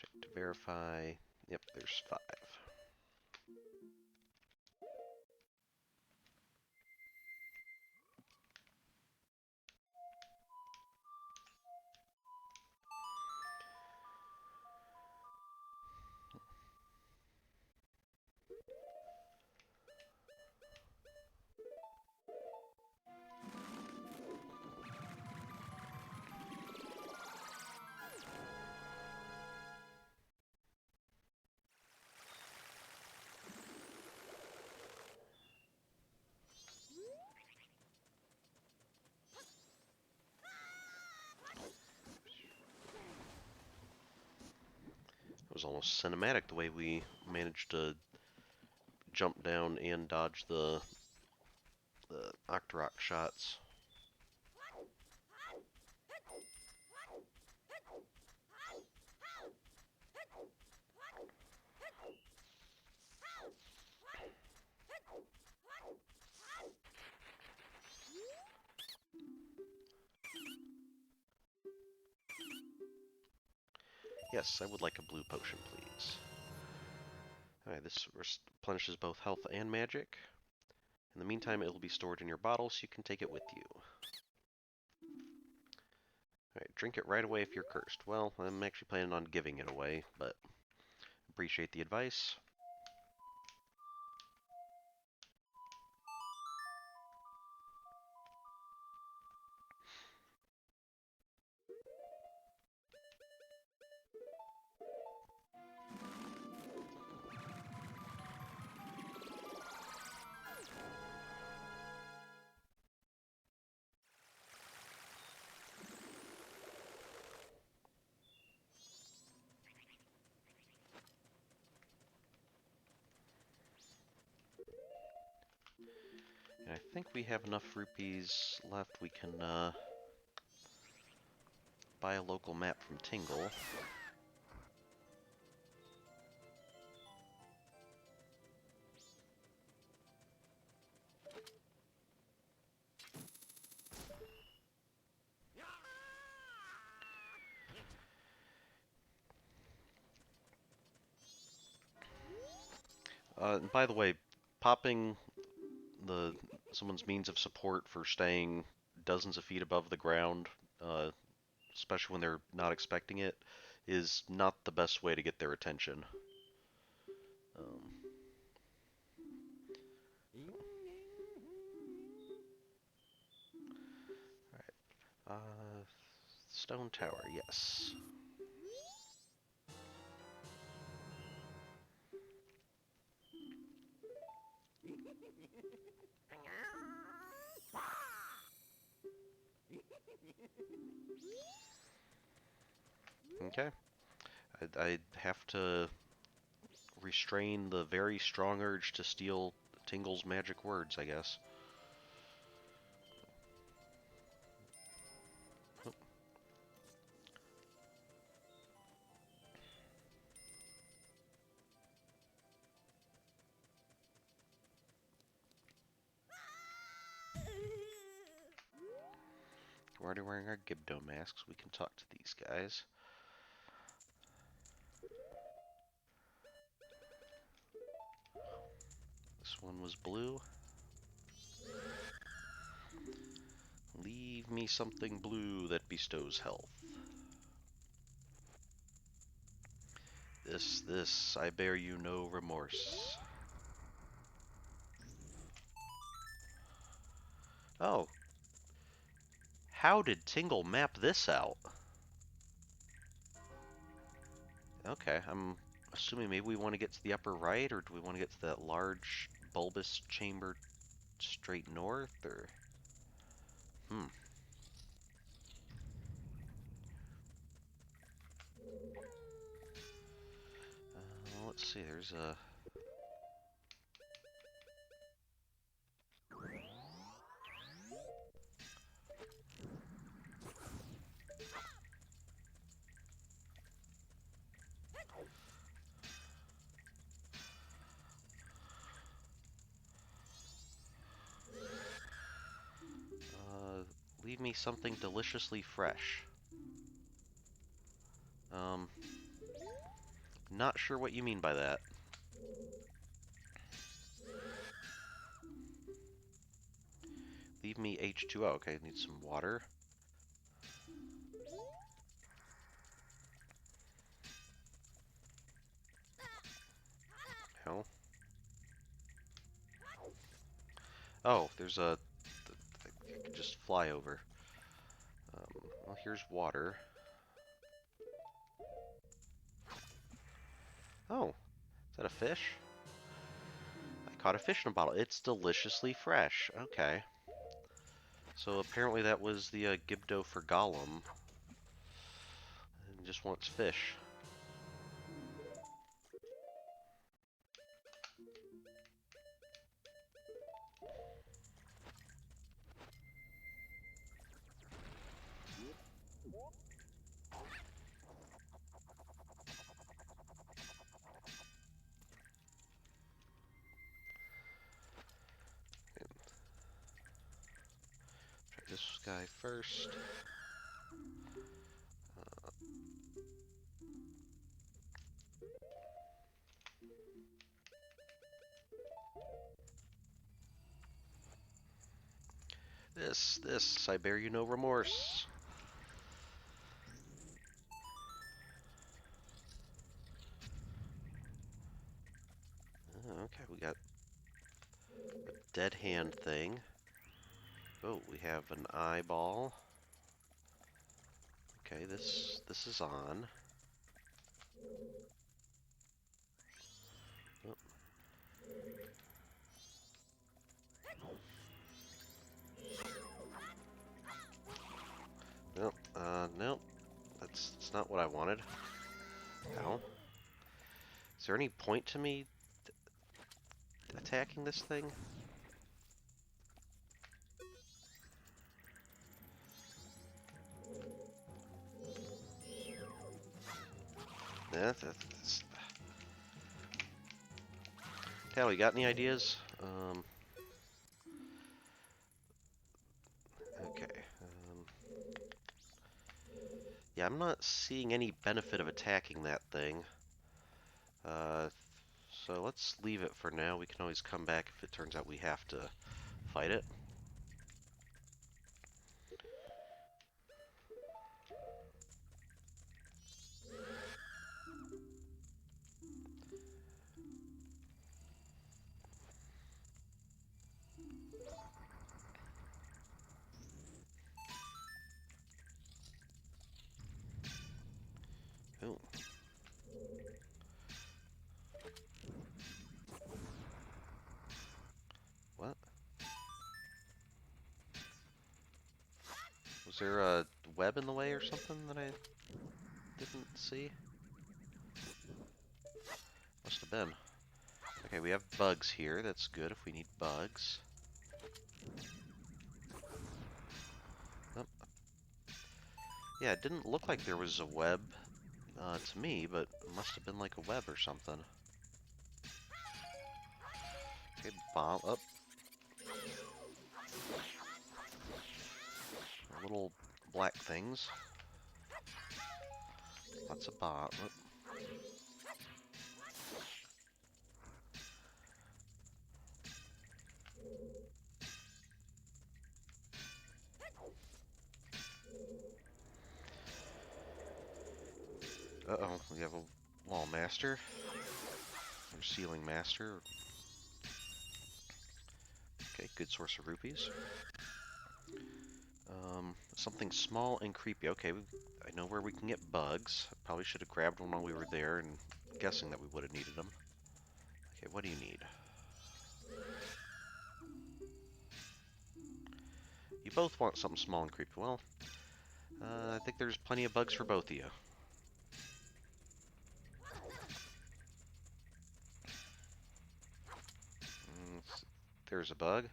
Check to verify. Yep, there's 5. It was almost cinematic the way we managed to jump down and dodge the Octorok shots. Yes, I would like a blue potion, please. Alright, this replenishes both health and magic. In the meantime, it will be stored in your bottle so you can take it with you. Alright, drink it right away if you're cursed. Well, I'm actually planning on giving it away, but appreciate the advice. And I think we have enough rupees left. We can buy a local map from Tingle. And by the way, popping someone's means of support for staying dozens of feet above the ground, especially when they're not expecting it, is not the best way to get their attention. Alright. Stone Tower, yes. Okay. I'd have to restrain the very strong urge to steal Tingle's magic words, I guess. Oh. We're already wearing our gibdo masks. We can talk to these guys. This one was blue. Leave me something blue that bestows health. This, I bear you no remorse. Oh, how did Tingle map this out? Okay, I'm assuming maybe we want to get to the upper right, or do we want to get to that large bulbous chamber straight north, or... Hmm. Let's see, there's a... leave me something deliciously fresh. Um, not sure what you mean by that. Leave me H2O. Okay, need some water. Hell. Oh, there's a... I could just fly over. Well, here's water. Oh, is that a fish? I caught a fish in a bottle. It's deliciously fresh. Okay. So apparently that was the gibdo for Gollum. It just wants fish. Try this guy first. This, I bear you no remorse. Okay, we got a dead hand thing. Oh, we have an eyeball. Okay, this is on. Oh. Nope, nope. That's not what I wanted. Ow. Is there any point to me attacking this thing? That's... Cal, you got any ideas? Okay. Yeah, I'm not seeing any benefit of attacking that thing. So let's leave it for now. We can always come back if it turns out we have to fight it. Oh. What? Was there a web in the way or something that I didn't see? Must have been. Okay, we have bugs here. That's good if we need bugs. Oh. Yeah, it didn't look like there was a web to me, but it must have been like a web or something. Okay, bomb up. Little black things. Lots of bomb. Oh. Uh-oh, we have a wall master. Or ceiling master. Okay, good source of rupees. Something small and creepy. Okay, I know where we can get bugs. Probably should have grabbed one while we were there, and guessing that we would have needed them. Okay, what do you need? You both want something small and creepy. Well, I think there's plenty of bugs for both of you. There's a bug.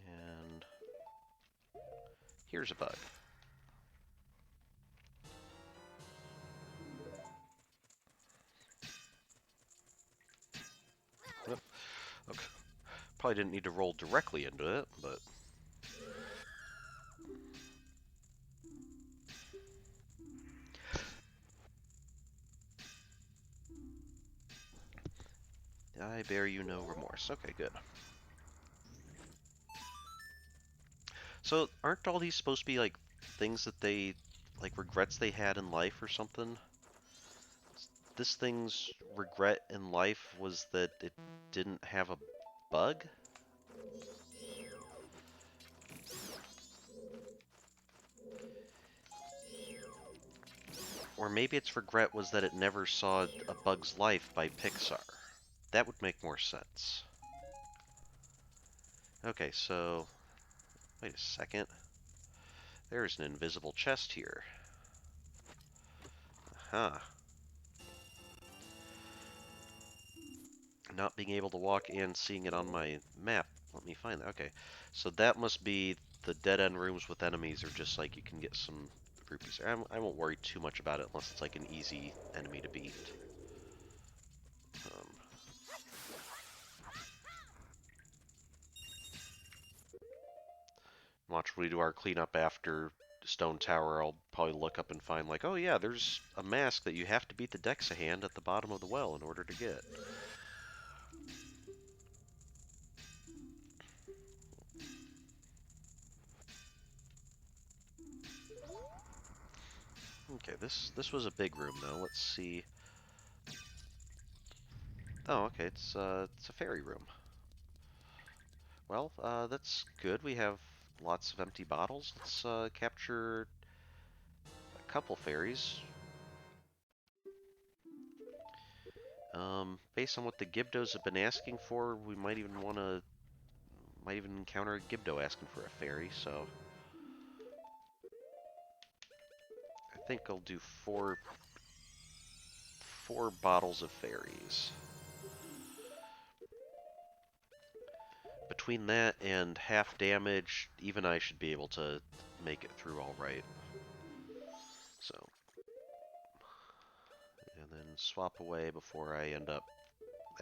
And here's a bug. Yep. Okay. Probably didn't need to roll directly into it, but... I bear you no remorse. Okay, good. So, aren't all these supposed to be, like, things that they... like, regrets they had in life or something? This thing's regret in life was that it didn't have a bug? Or maybe its regret was that it never saw A Bug's Life by Pixar. That would make more sense. Okay, so... wait a second. There's an invisible chest here. Huh. Not being able to walk and seeing it on my map. Let me find that. Okay. So that must be the dead-end rooms with enemies, or just like you can get some rupees. I won't worry too much about it unless it's like an easy enemy to beat. Um, Watch when we do our cleanup after Stone Tower, I'll probably look up and find like, oh yeah, there's a mask that you have to beat the Dexa hand at the bottom of the well in order to get. Okay, this was a big room though. Let's see. Oh, okay, it's a fairy room. Well, that's good. We have lots of empty bottles. Let's capture a couple fairies. Based on what the gibdos have been asking for, we might even encounter a gibdo asking for a fairy. So I think I'll do four bottles of fairies. Between that and half damage, even I should be able to make it through all right. So, and then swap away before I end up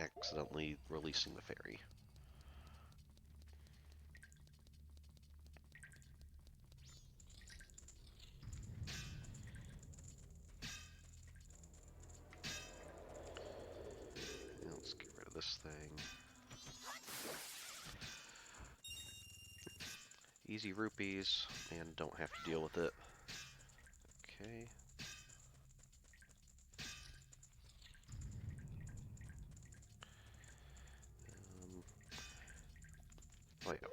accidentally releasing the fairy. And let's get rid of this thing. Easy rupees, and don't have to deal with it. Okay. Oh yeah.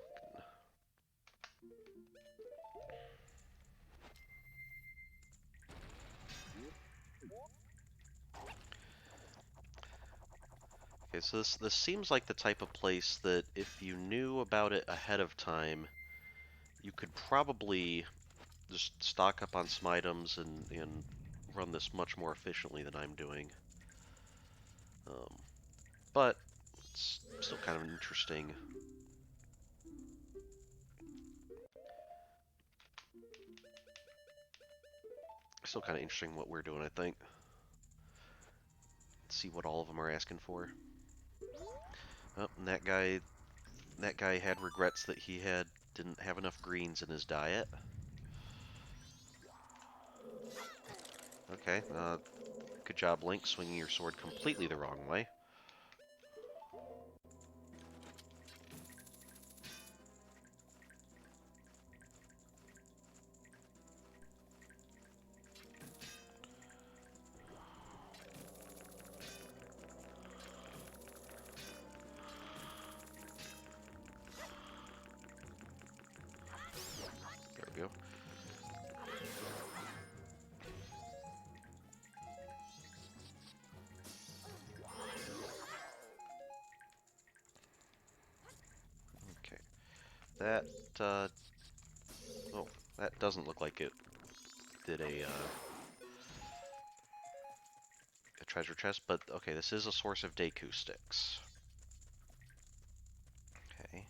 Okay, so this seems like the type of place that if you knew about it ahead of time, you could probably just stock up on some items and run this much more efficiently than I'm doing. But it's still kind of interesting. Still kind of interesting what we're doing, I think. Let's see what all of them are asking for. Oh, and that guy had regrets that he didn't have enough greens in his diet. Okay, good job, Link, swinging your sword completely the wrong way. we go. Okay. That, oh, that doesn't look like it did a treasure chest, but okay, this is a source of Deku sticks. Okay.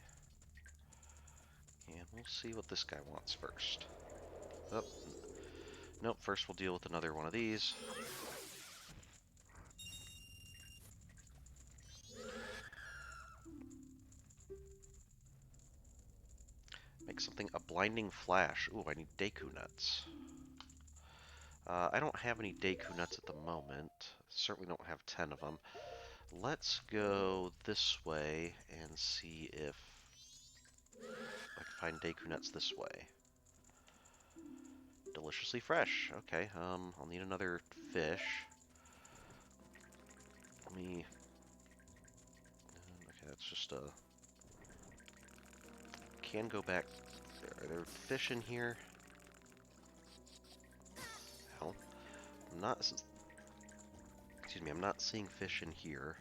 And we'll see what this guy wants first. Oh, nope, first we'll deal with another one of these. Make something a blinding flash. Ooh, I need Deku nuts. I don't have any Deku nuts at the moment. Certainly don't have 10 of them. Let's go this way and see if I can find Deku nuts this way. Deliciously fresh. Okay, I'll need another fish. Let me... Okay, that's just a... Can go back... Are there fish in here? Hell, I'm not... Excuse me, I'm not seeing fish in here.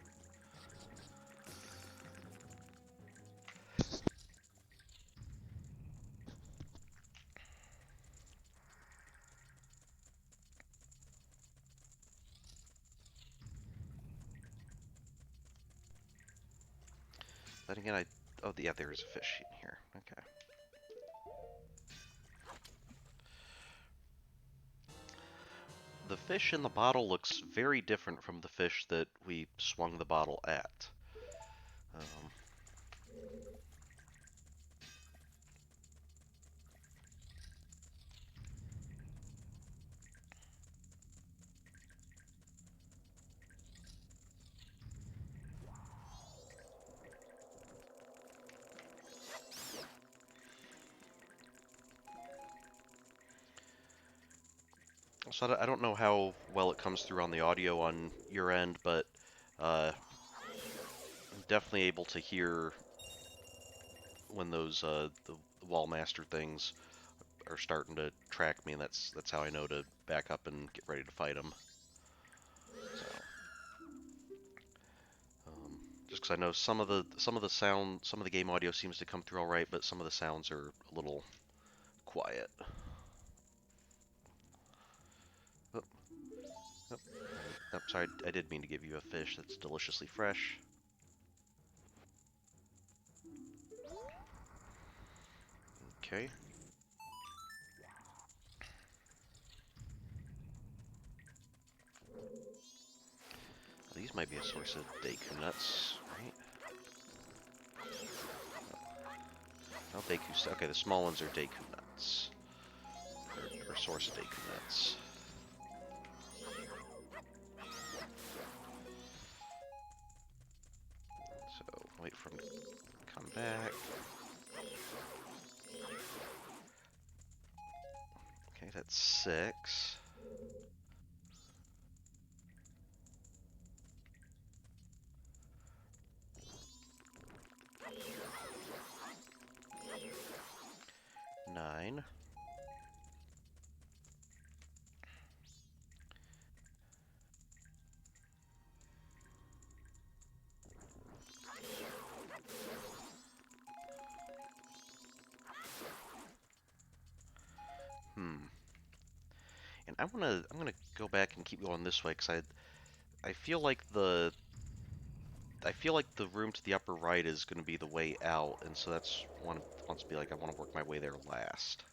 Then again, oh, yeah, there is a fish in here. Okay. The fish in the bottle looks very different from the fish that we swung the bottle at. So I don't know how well it comes through on the audio on your end, but I'm definitely able to hear when those the wall master things are starting to track me, and that's how I know to back up and get ready to fight them. So, just because I know some of the game audio seems to come through all right, but some of the sounds are a little quiet. Oh, oh, oh, sorry, I did mean to give you a fish that's deliciously fresh. Okay. These might be a source of Deku nuts, right? No Deku. Okay, the small ones are Deku nuts. Or source of Deku nuts. So wait for him to come back. Okay, that's 6. Nine. And I'm gonna go back and keep going this way because I feel like the room to the upper right is gonna be the way out, and so that's wants to be like I want to work my way there last.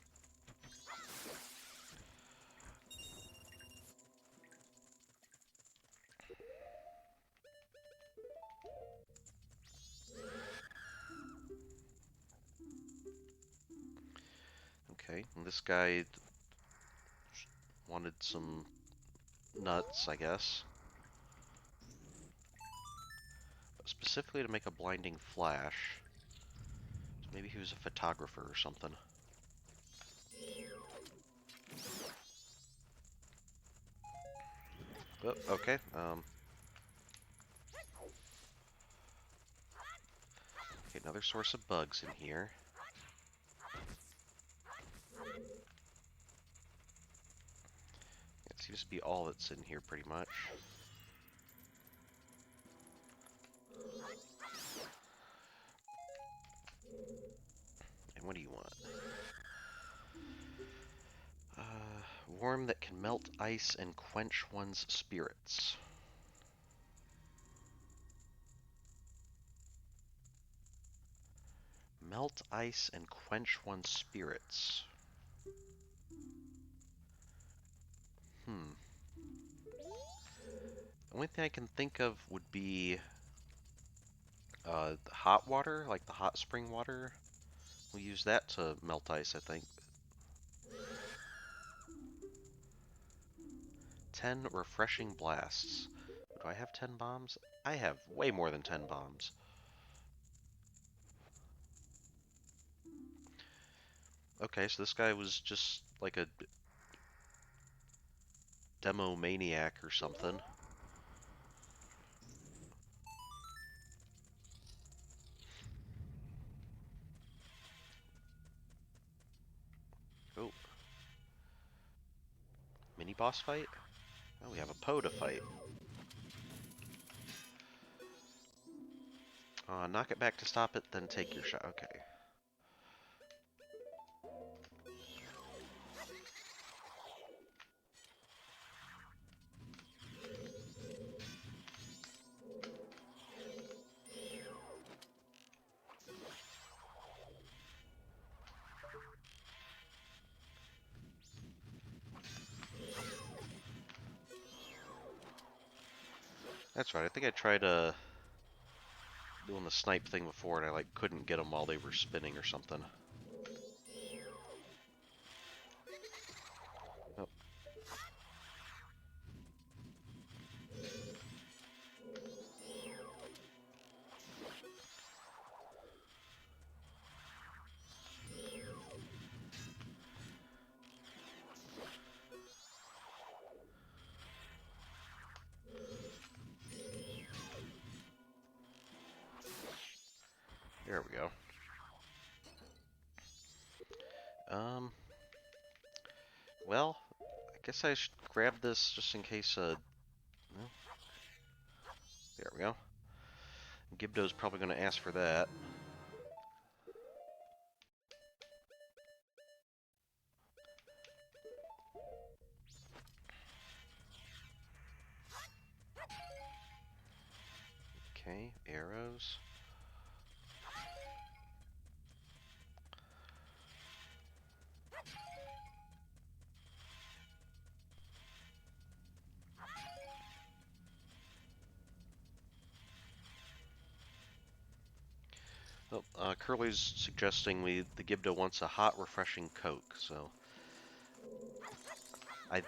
Okay, and this guy wanted some nuts, I guess. But specifically to make a blinding flash. So maybe he was a photographer or something. Oh, okay, okay, another source of bugs in here. Seems to be all that's in here, pretty much. And what do you want? Worm that can melt ice and quench one's spirits. Melt ice and quench one's spirits. The only thing I can think of would be hot water, like the hot spring water. We use that to melt ice, I think. 10 refreshing blasts. Do I have 10 bombs? I have way more than 10 bombs. Okay, so this guy was just like a demo maniac or something. Oh. Mini boss fight? Oh, we have a Poe to fight. Knock it back to stop it, then take your shot. Okay. That's right. I think I tried doing the snipe thing before, and I like couldn't get them while they were spinning or something. Oh. There we go. Well, I guess I should grab this just in case, well, there we go. Gibdo's probably going to ask for that. Okay, arrows. Oh, Curly's suggesting the Gibdo wants a hot, refreshing Coke, so I'm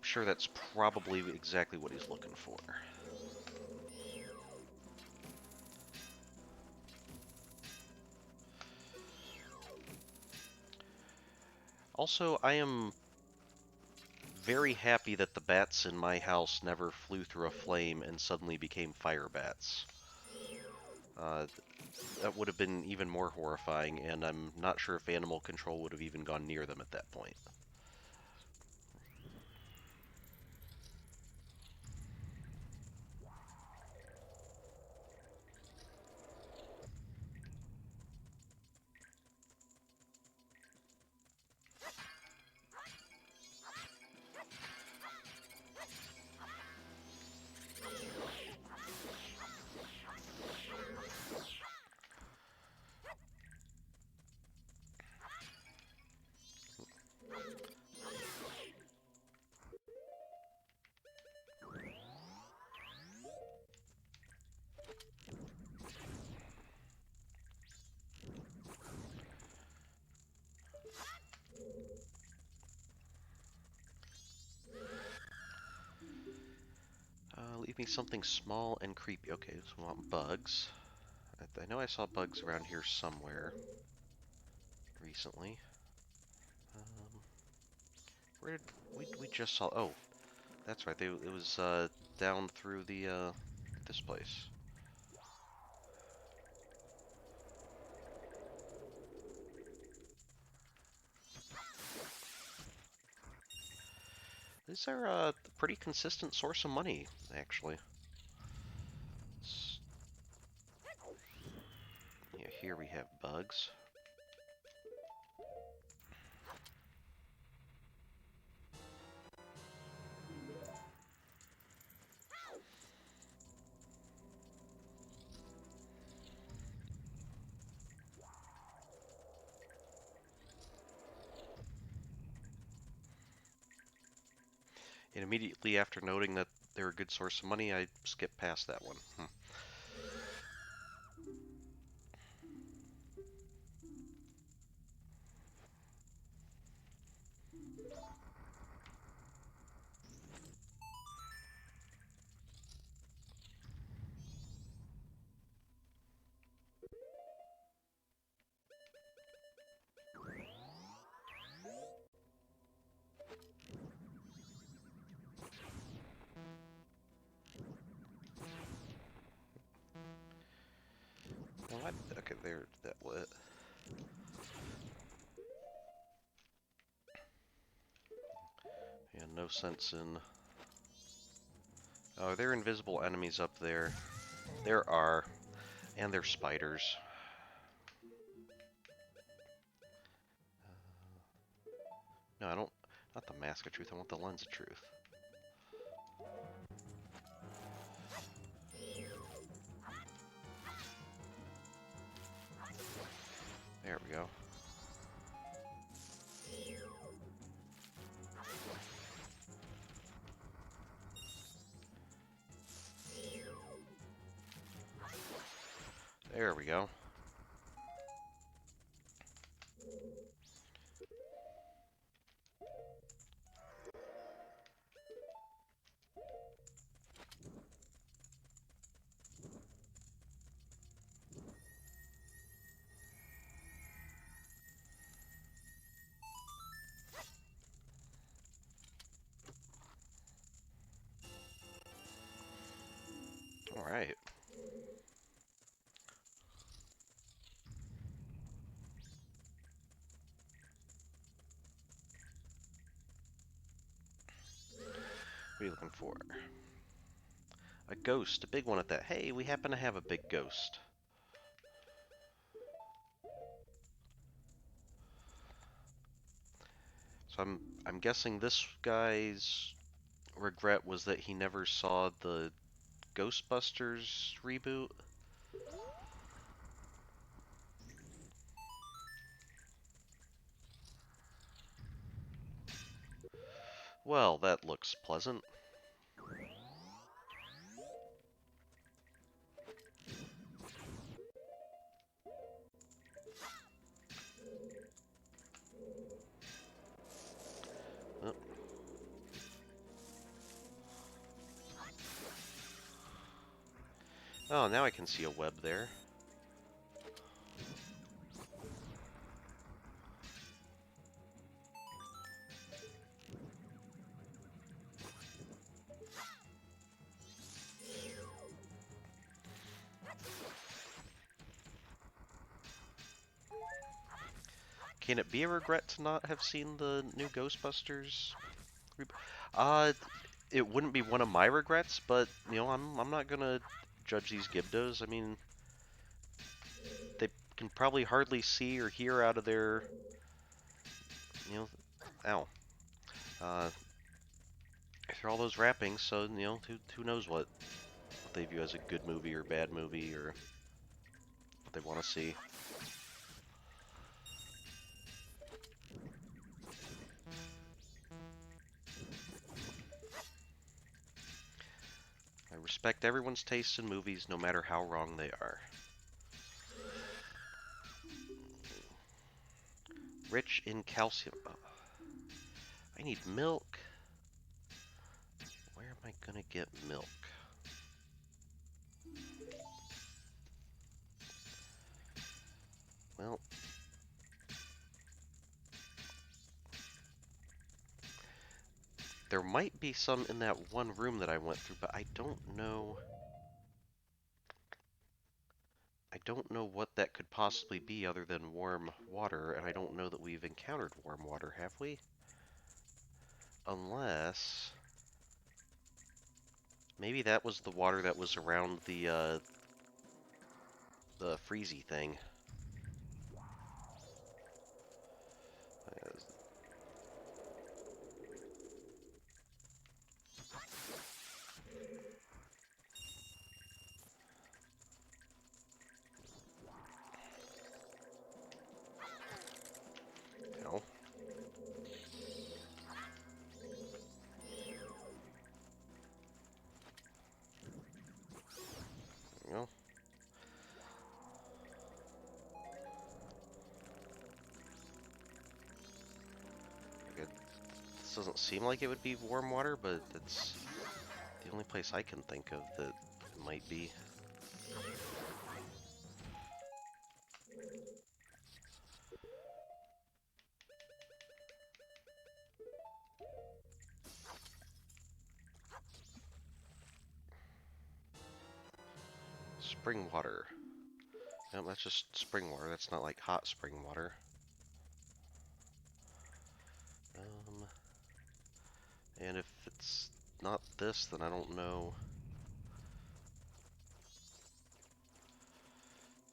sure that's probably exactly what he's looking for. Also, I am very happy that the bats in my house never flew through a flame and suddenly became fire bats. That would have been even more horrifying, and I'm not sure if animal control would have even gone near them at that point. Leave me something small and creepy. Okay, so we want bugs. I know I saw bugs around here somewhere recently. Where did we just saw? Oh, that's right. It was down through the this place. These are a pretty consistent source of money, actually. Yeah, here we have bugs. And immediately after noting that they're a good source of money, I skipped past that one. Well, okay, there, that lit. Yeah, no sense in... Oh, there are invisible enemies up there. There are. And they're spiders. No, I don't... Not the Mask of Truth, I want the Lens of Truth. There we go. There we go. Alright. What are you looking for? A ghost, a big one at that. Hey, we happen to have a big ghost. So I'm guessing this guy's regret was that he never saw the Ghostbusters reboot. Well, that looks pleasant. Oh. Oh, now I can see a web there. Can it be a regret to not have seen the new Ghostbusters? Uh, it wouldn't be one of my regrets, but you know, I'm not gonna judge these gibdos. I mean, they can probably hardly see or hear out of their, you know, ow. After all those wrappings, so you know, who knows what they view as a good movie or bad movie or what they want to see. I respect everyone's taste in movies, no matter how wrong they are. Rich in calcium. Oh, I need milk. Where am I gonna get milk? Well, there might be some in that one room that I went through, but I don't know. I don't know what that could possibly be other than warm water, and I don't know that we've encountered warm water, have we? Unless... maybe that was the water that was around the freezy thing. No. No. This doesn't seem like it would be warm water, but that's the only place I can think of that it might be. Spring water. No, that's just spring water. That's not like hot spring water. And if it's not this, then I don't know.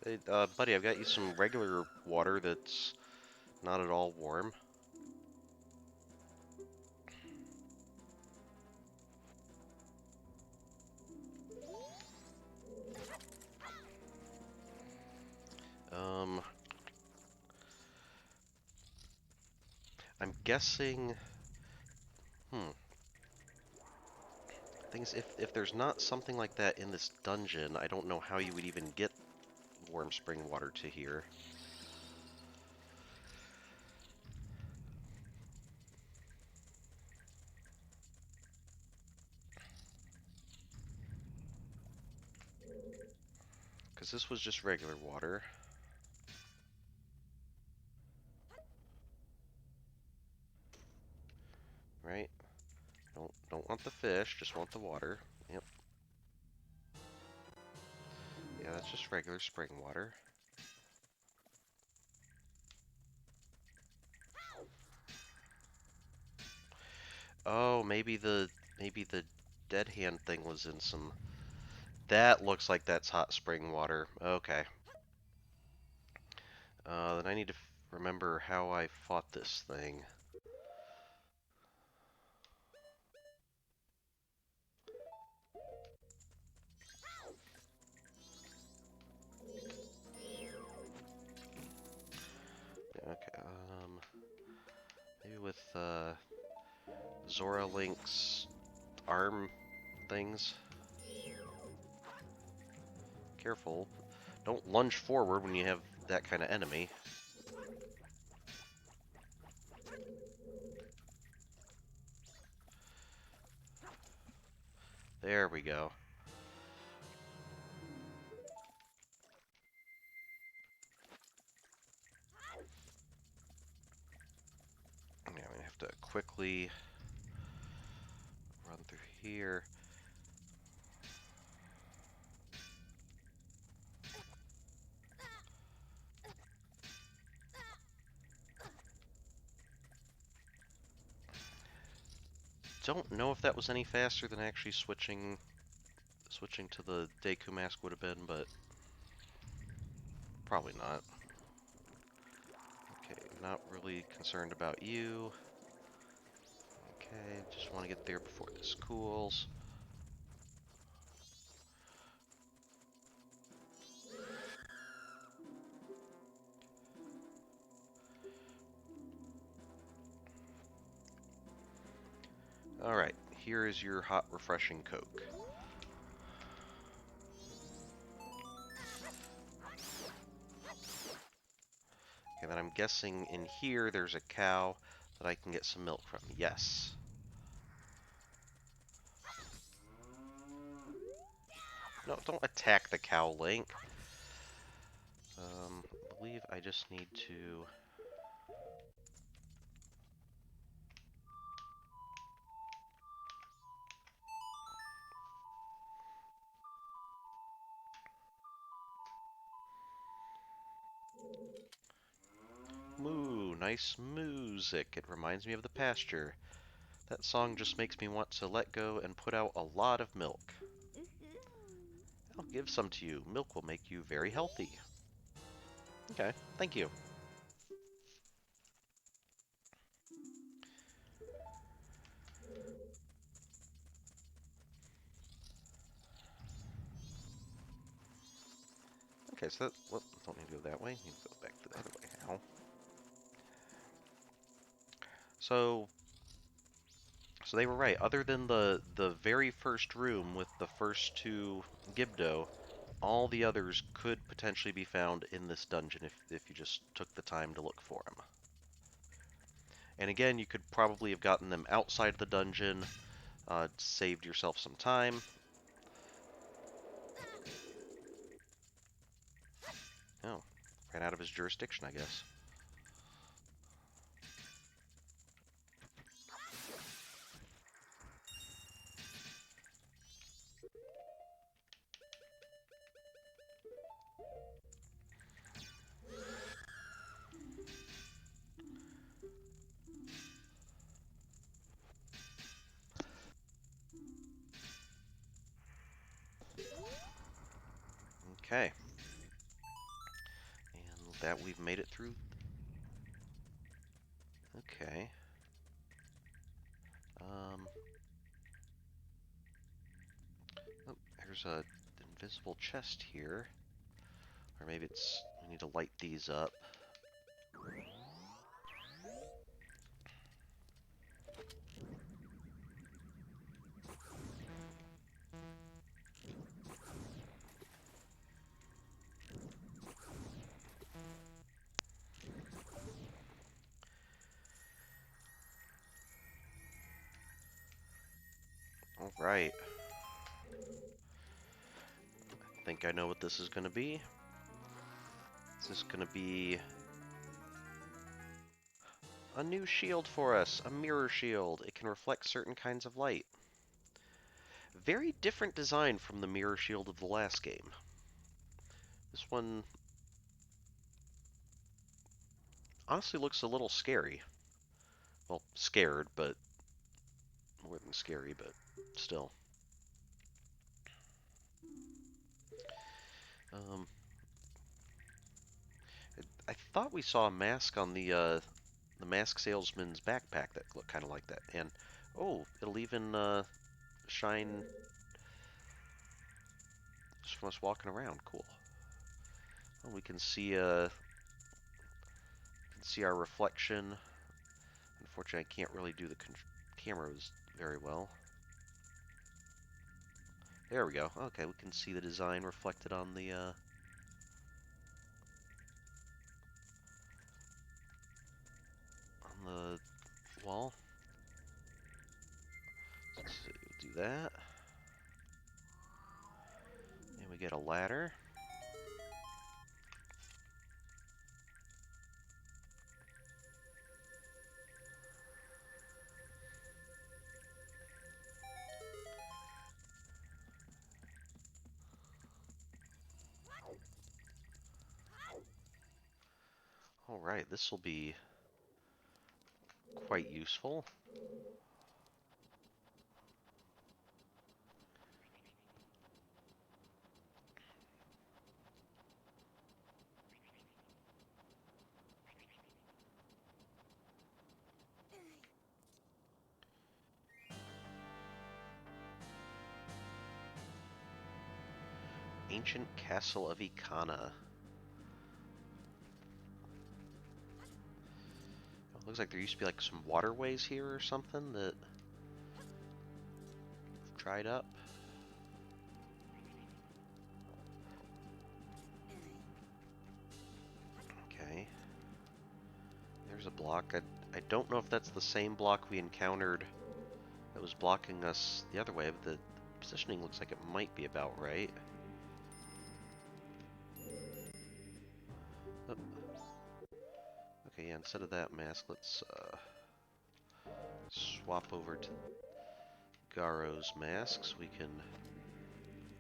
Hey, buddy, I've got you some regular water that's not at all warm. I'm guessing... Thing is, if there's not something like that in this dungeon, I don't know how you would even get warm spring water to here. Because this was just regular water. Right? Don't want the fish, just want the water. Yep. Yeah, that's just regular spring water. Oh, maybe the dead hand thing was in some... That looks like that's hot spring water. Okay. Then I need to remember how I fought this thing. Okay, maybe with Zora Link's arm things. Careful. Don't lunge forward when you have that kind of enemy. There we go. Yeah, I'm gonna have to quickly run through here. Don't know if that was any faster than actually switching to the Deku mask would have been, but probably not. Okay, not really concerned about you. Okay, just want to get there before this cools. Alright, here is your hot, refreshing Coke. Okay, then I'm guessing in here there's a cow that I can get some milk from. Yes. No, don't attack the cow, Link. I believe I just need to... Moo, nice music. It reminds me of the pasture. That song just makes me want to let go and put out a lot of milk. I'll give some to you. Milk will make you very healthy. Okay, thank you. Okay, so that, well, don't need to go that way. Need to go back the other way now. So they were right. Other than the very first room with the first two gibdo, all the others could potentially be found in this dungeon if you just took the time to look for them. And again, you could probably have gotten them outside the dungeon, saved yourself some time. Oh, ran out of his jurisdiction, I guess. Okay. And that we've made it through. Okay. Oh, there's a invisible chest here. Or maybe it's, we need to light these up. Alright. I think I know what this is going to be. This is going to be a new shield for us, a mirror shield. It can reflect certain kinds of light. Very different design from the mirror shield of the last game. This one honestly looks a little scary. Well, scared, but more than scary, but still. I thought we saw a mask on the mask salesman's backpack that looked kind of like that. And, oh, it'll even shine just from us walking around. Cool. Well, we can see our reflection. Unfortunately, I can't really do the cameras very well. There we go. Okay, we can see the design reflected on the wall. Let's see, we'll do that. And we get a ladder. Alright, this will be quite useful. Ancient Castle of Ikana. It looks like there used to be like some waterways here or something that dried up. Okay. There's a block. I don't know if that's the same block we encountered that was blocking us the other way, but the positioning looks like it might be about right. Oh. Okay, yeah, instead of that mask, let's swap over to Garo's mask so we can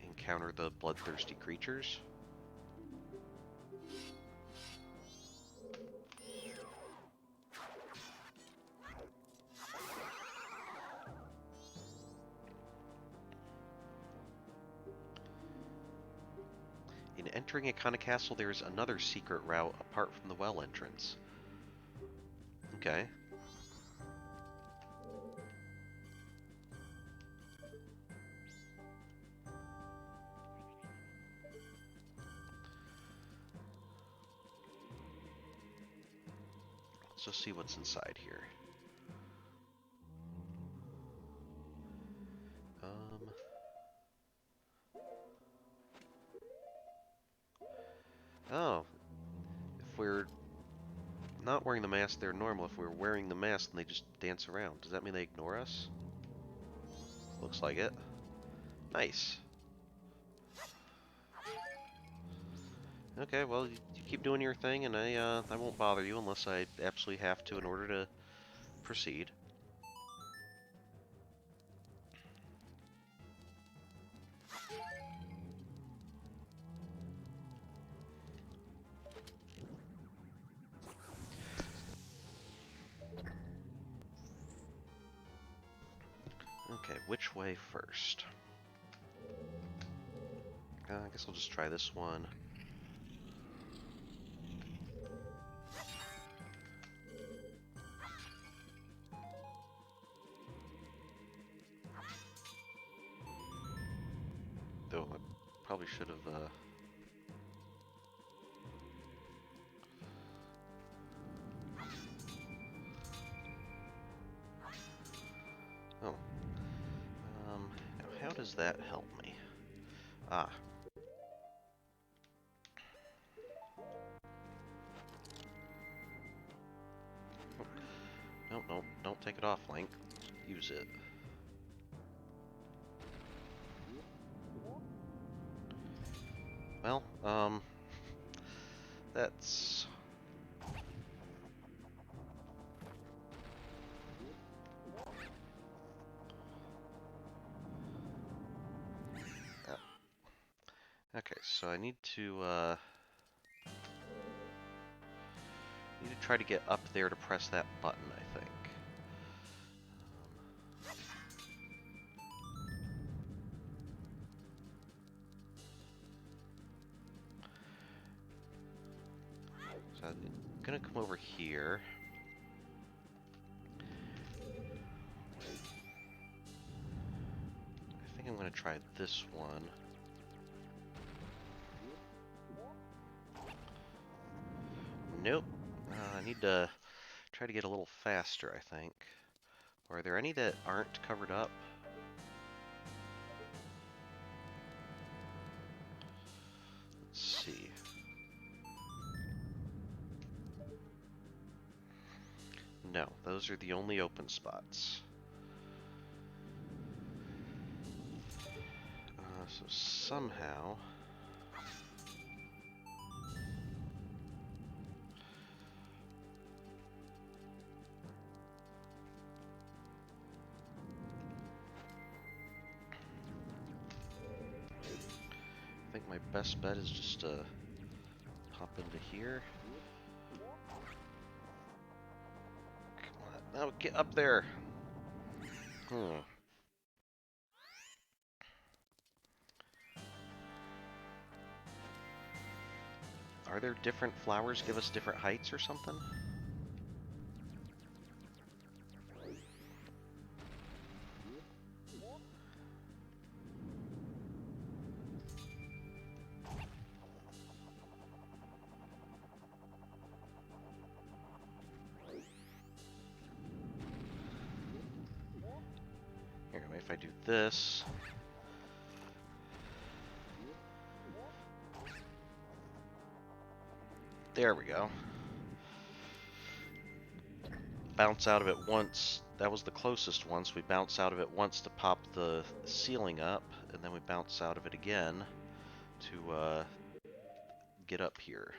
encounter the bloodthirsty creatures. entering Ikana Castle, there's another secret route apart from the well entrance. Okay. Let's just see what's inside here. Oh, if we're not wearing the mask, they're normal. If we're wearing the mask, then they just dance around. Does that mean they ignore us? Looks like it. Nice. Okay, well, you keep doing your thing, and I won't bother you unless I absolutely have to in order to proceed. Okay, which way first? I guess I'll just try this one. Though I probably should have, Oh. Now how does that help me? Ah. No, no, don't take it off, Link. Use it. Well, that's... Okay, so I need to try to get up there to press that button, I think. So I'm gonna come over here. I think I'm gonna try this one. Nope. I need to try to get a little faster, I think. Are there any that aren't covered up? Let's see. No, those are the only open spots. So somehow... I think my best bet is just to hop into here. Come on, now get up there! Are there different flowers give us different heights or something? Here, maybe if I do this... There we go. Bounce out of it once. That was the closest one, so we bounce out of it once to pop the ceiling up, and then we bounce out of it again to get up here.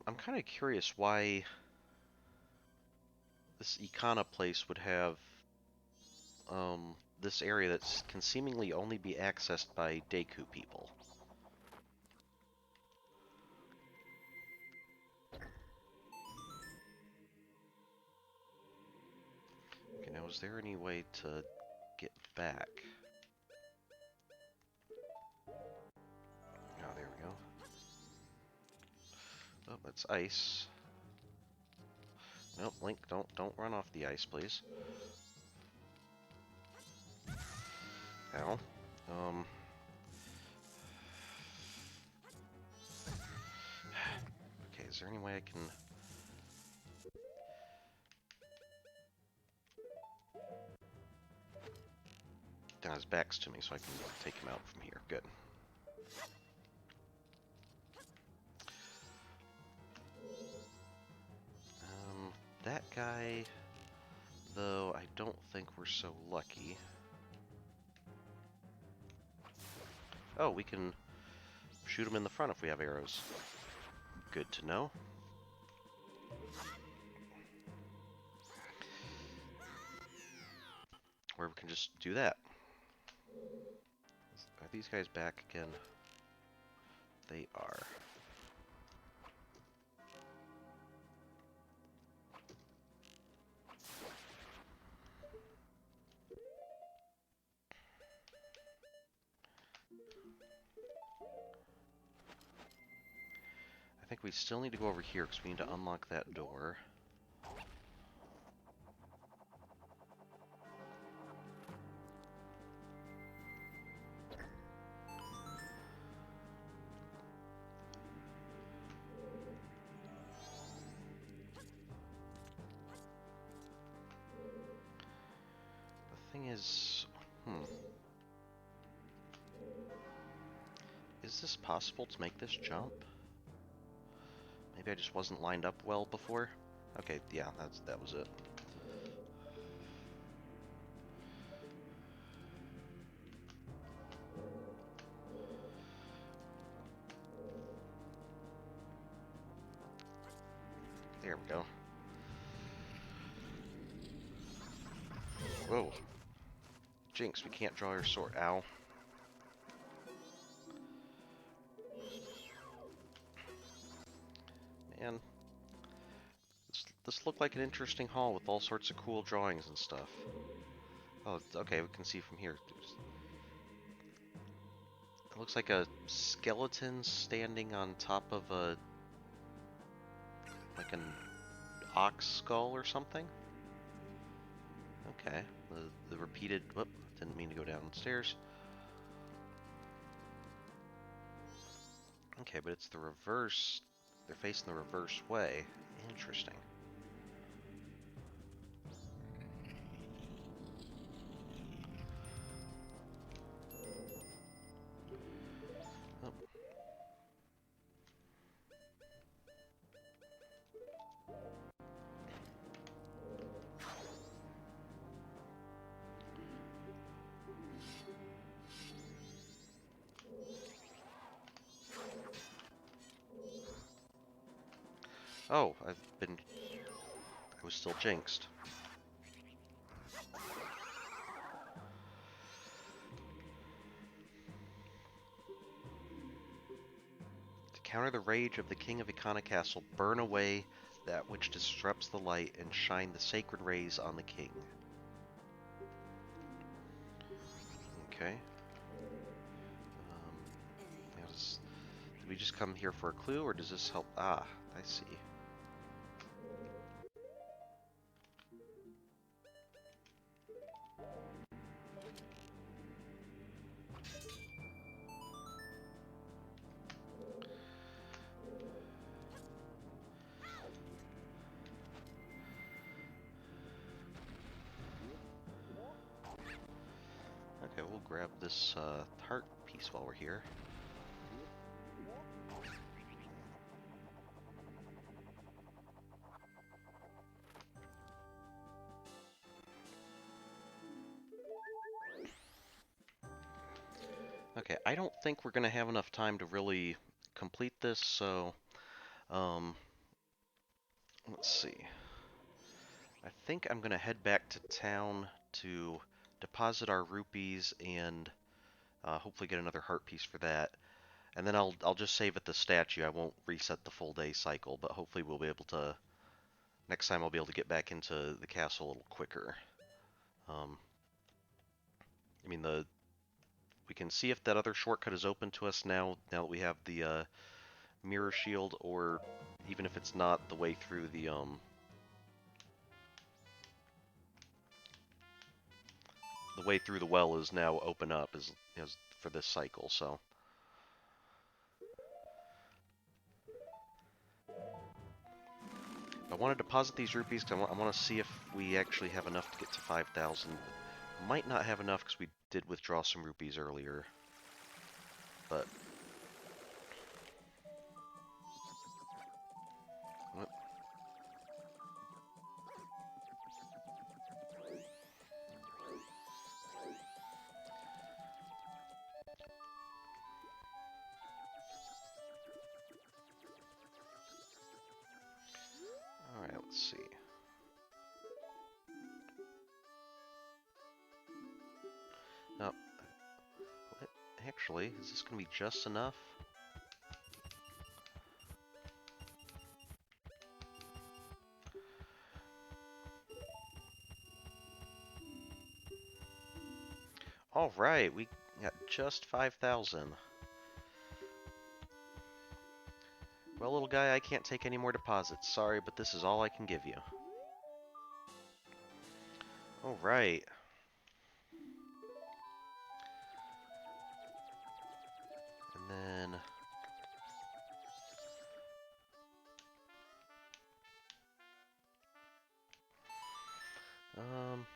I'm kind of curious why this Ikana place would have this area that can seemingly only be accessed by Deku people. Okay, now is there any way to get back? Oh, there we go. Oh, that's ice. Nope, Link, don't run off the ice, please. Ow. Okay, is there any way I can... Now his back's to me, so I can take him out from here. Good. That guy, though, I don't think we're so lucky. Oh, we can shoot him in the front if we have arrows. Good to know. Or we can just do that. Are these guys back again? They are. I think we still need to go over here because we need to unlock that door. The thing is, is this possible to make this jump? Maybe I just wasn't lined up well before? Okay, yeah, that was it. There we go. Whoa. Jinx, we can't draw your sword. Ow. Man. This looked like an interesting hall with all sorts of cool drawings and stuff. Oh, okay, we can see from here. It looks like a skeleton standing on top of a... like an ox skull or something? Okay. The repeated... Whoop, didn't mean to go downstairs. Okay, but it's the reverse. They're facing the reverse way. Interesting. Oh, I was still jinxed. To counter the rage of the king of Ikana Castle, burn away that which disrupts the light and shine the sacred rays on the king. Okay. Did we just come here for a clue, or does this help? Ah, I see. Okay, we'll grab this heart piece while we're here. Okay, I don't think we're going to have enough time to really complete this, so let's see. I think I'm gonna head back to town to deposit our rupees and hopefully get another heart piece for that. And then I'll just save at the statue. I won't reset the full day cycle, but hopefully we'll be able to next time I'll be able to get back into the castle a little quicker. Um, I mean we can see if that other shortcut is open to us now that we have the mirror shield, or even if it's not, the way through the well is now open up as for this cycle. So I want to deposit these rupees because I want to see if we actually have enough to get to 5,000. Might not have enough because we did withdraw some rupees earlier, but what? All right, let's see. Now, actually, is this going to be just enough? All right, we got just 5,000. Well, little guy, I can't take any more deposits. Sorry, but this is all I can give you. All right. And then um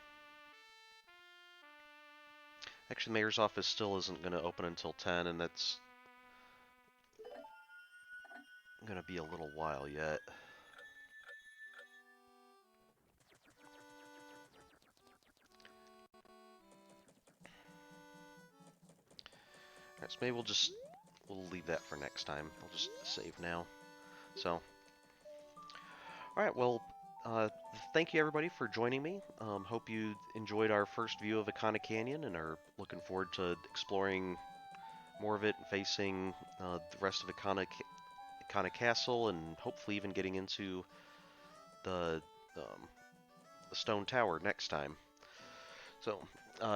actually, the mayor's office still isn't going to open until 10, and that's going to be a little while yet. Alright, so maybe we'll leave that for next time. I'll just save now. So, alright, well, thank you everybody for joining me. Hope you enjoyed our first view of Ikana Canyon and are looking forward to exploring more of it and facing the rest of Ikana Castle, and hopefully even getting into the, um, the Stone Tower next time. So,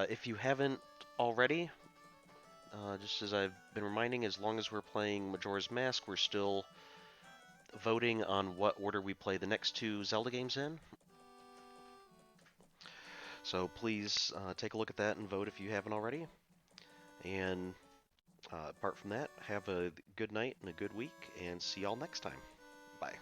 if you haven't already, just as I've been reminding, as long as we're playing Majora's Mask, we're still voting on what order we play the next two Zelda games in. So please take a look at that and vote if you haven't already. And apart from that, have a good night and a good week, and see y'all next time. Bye.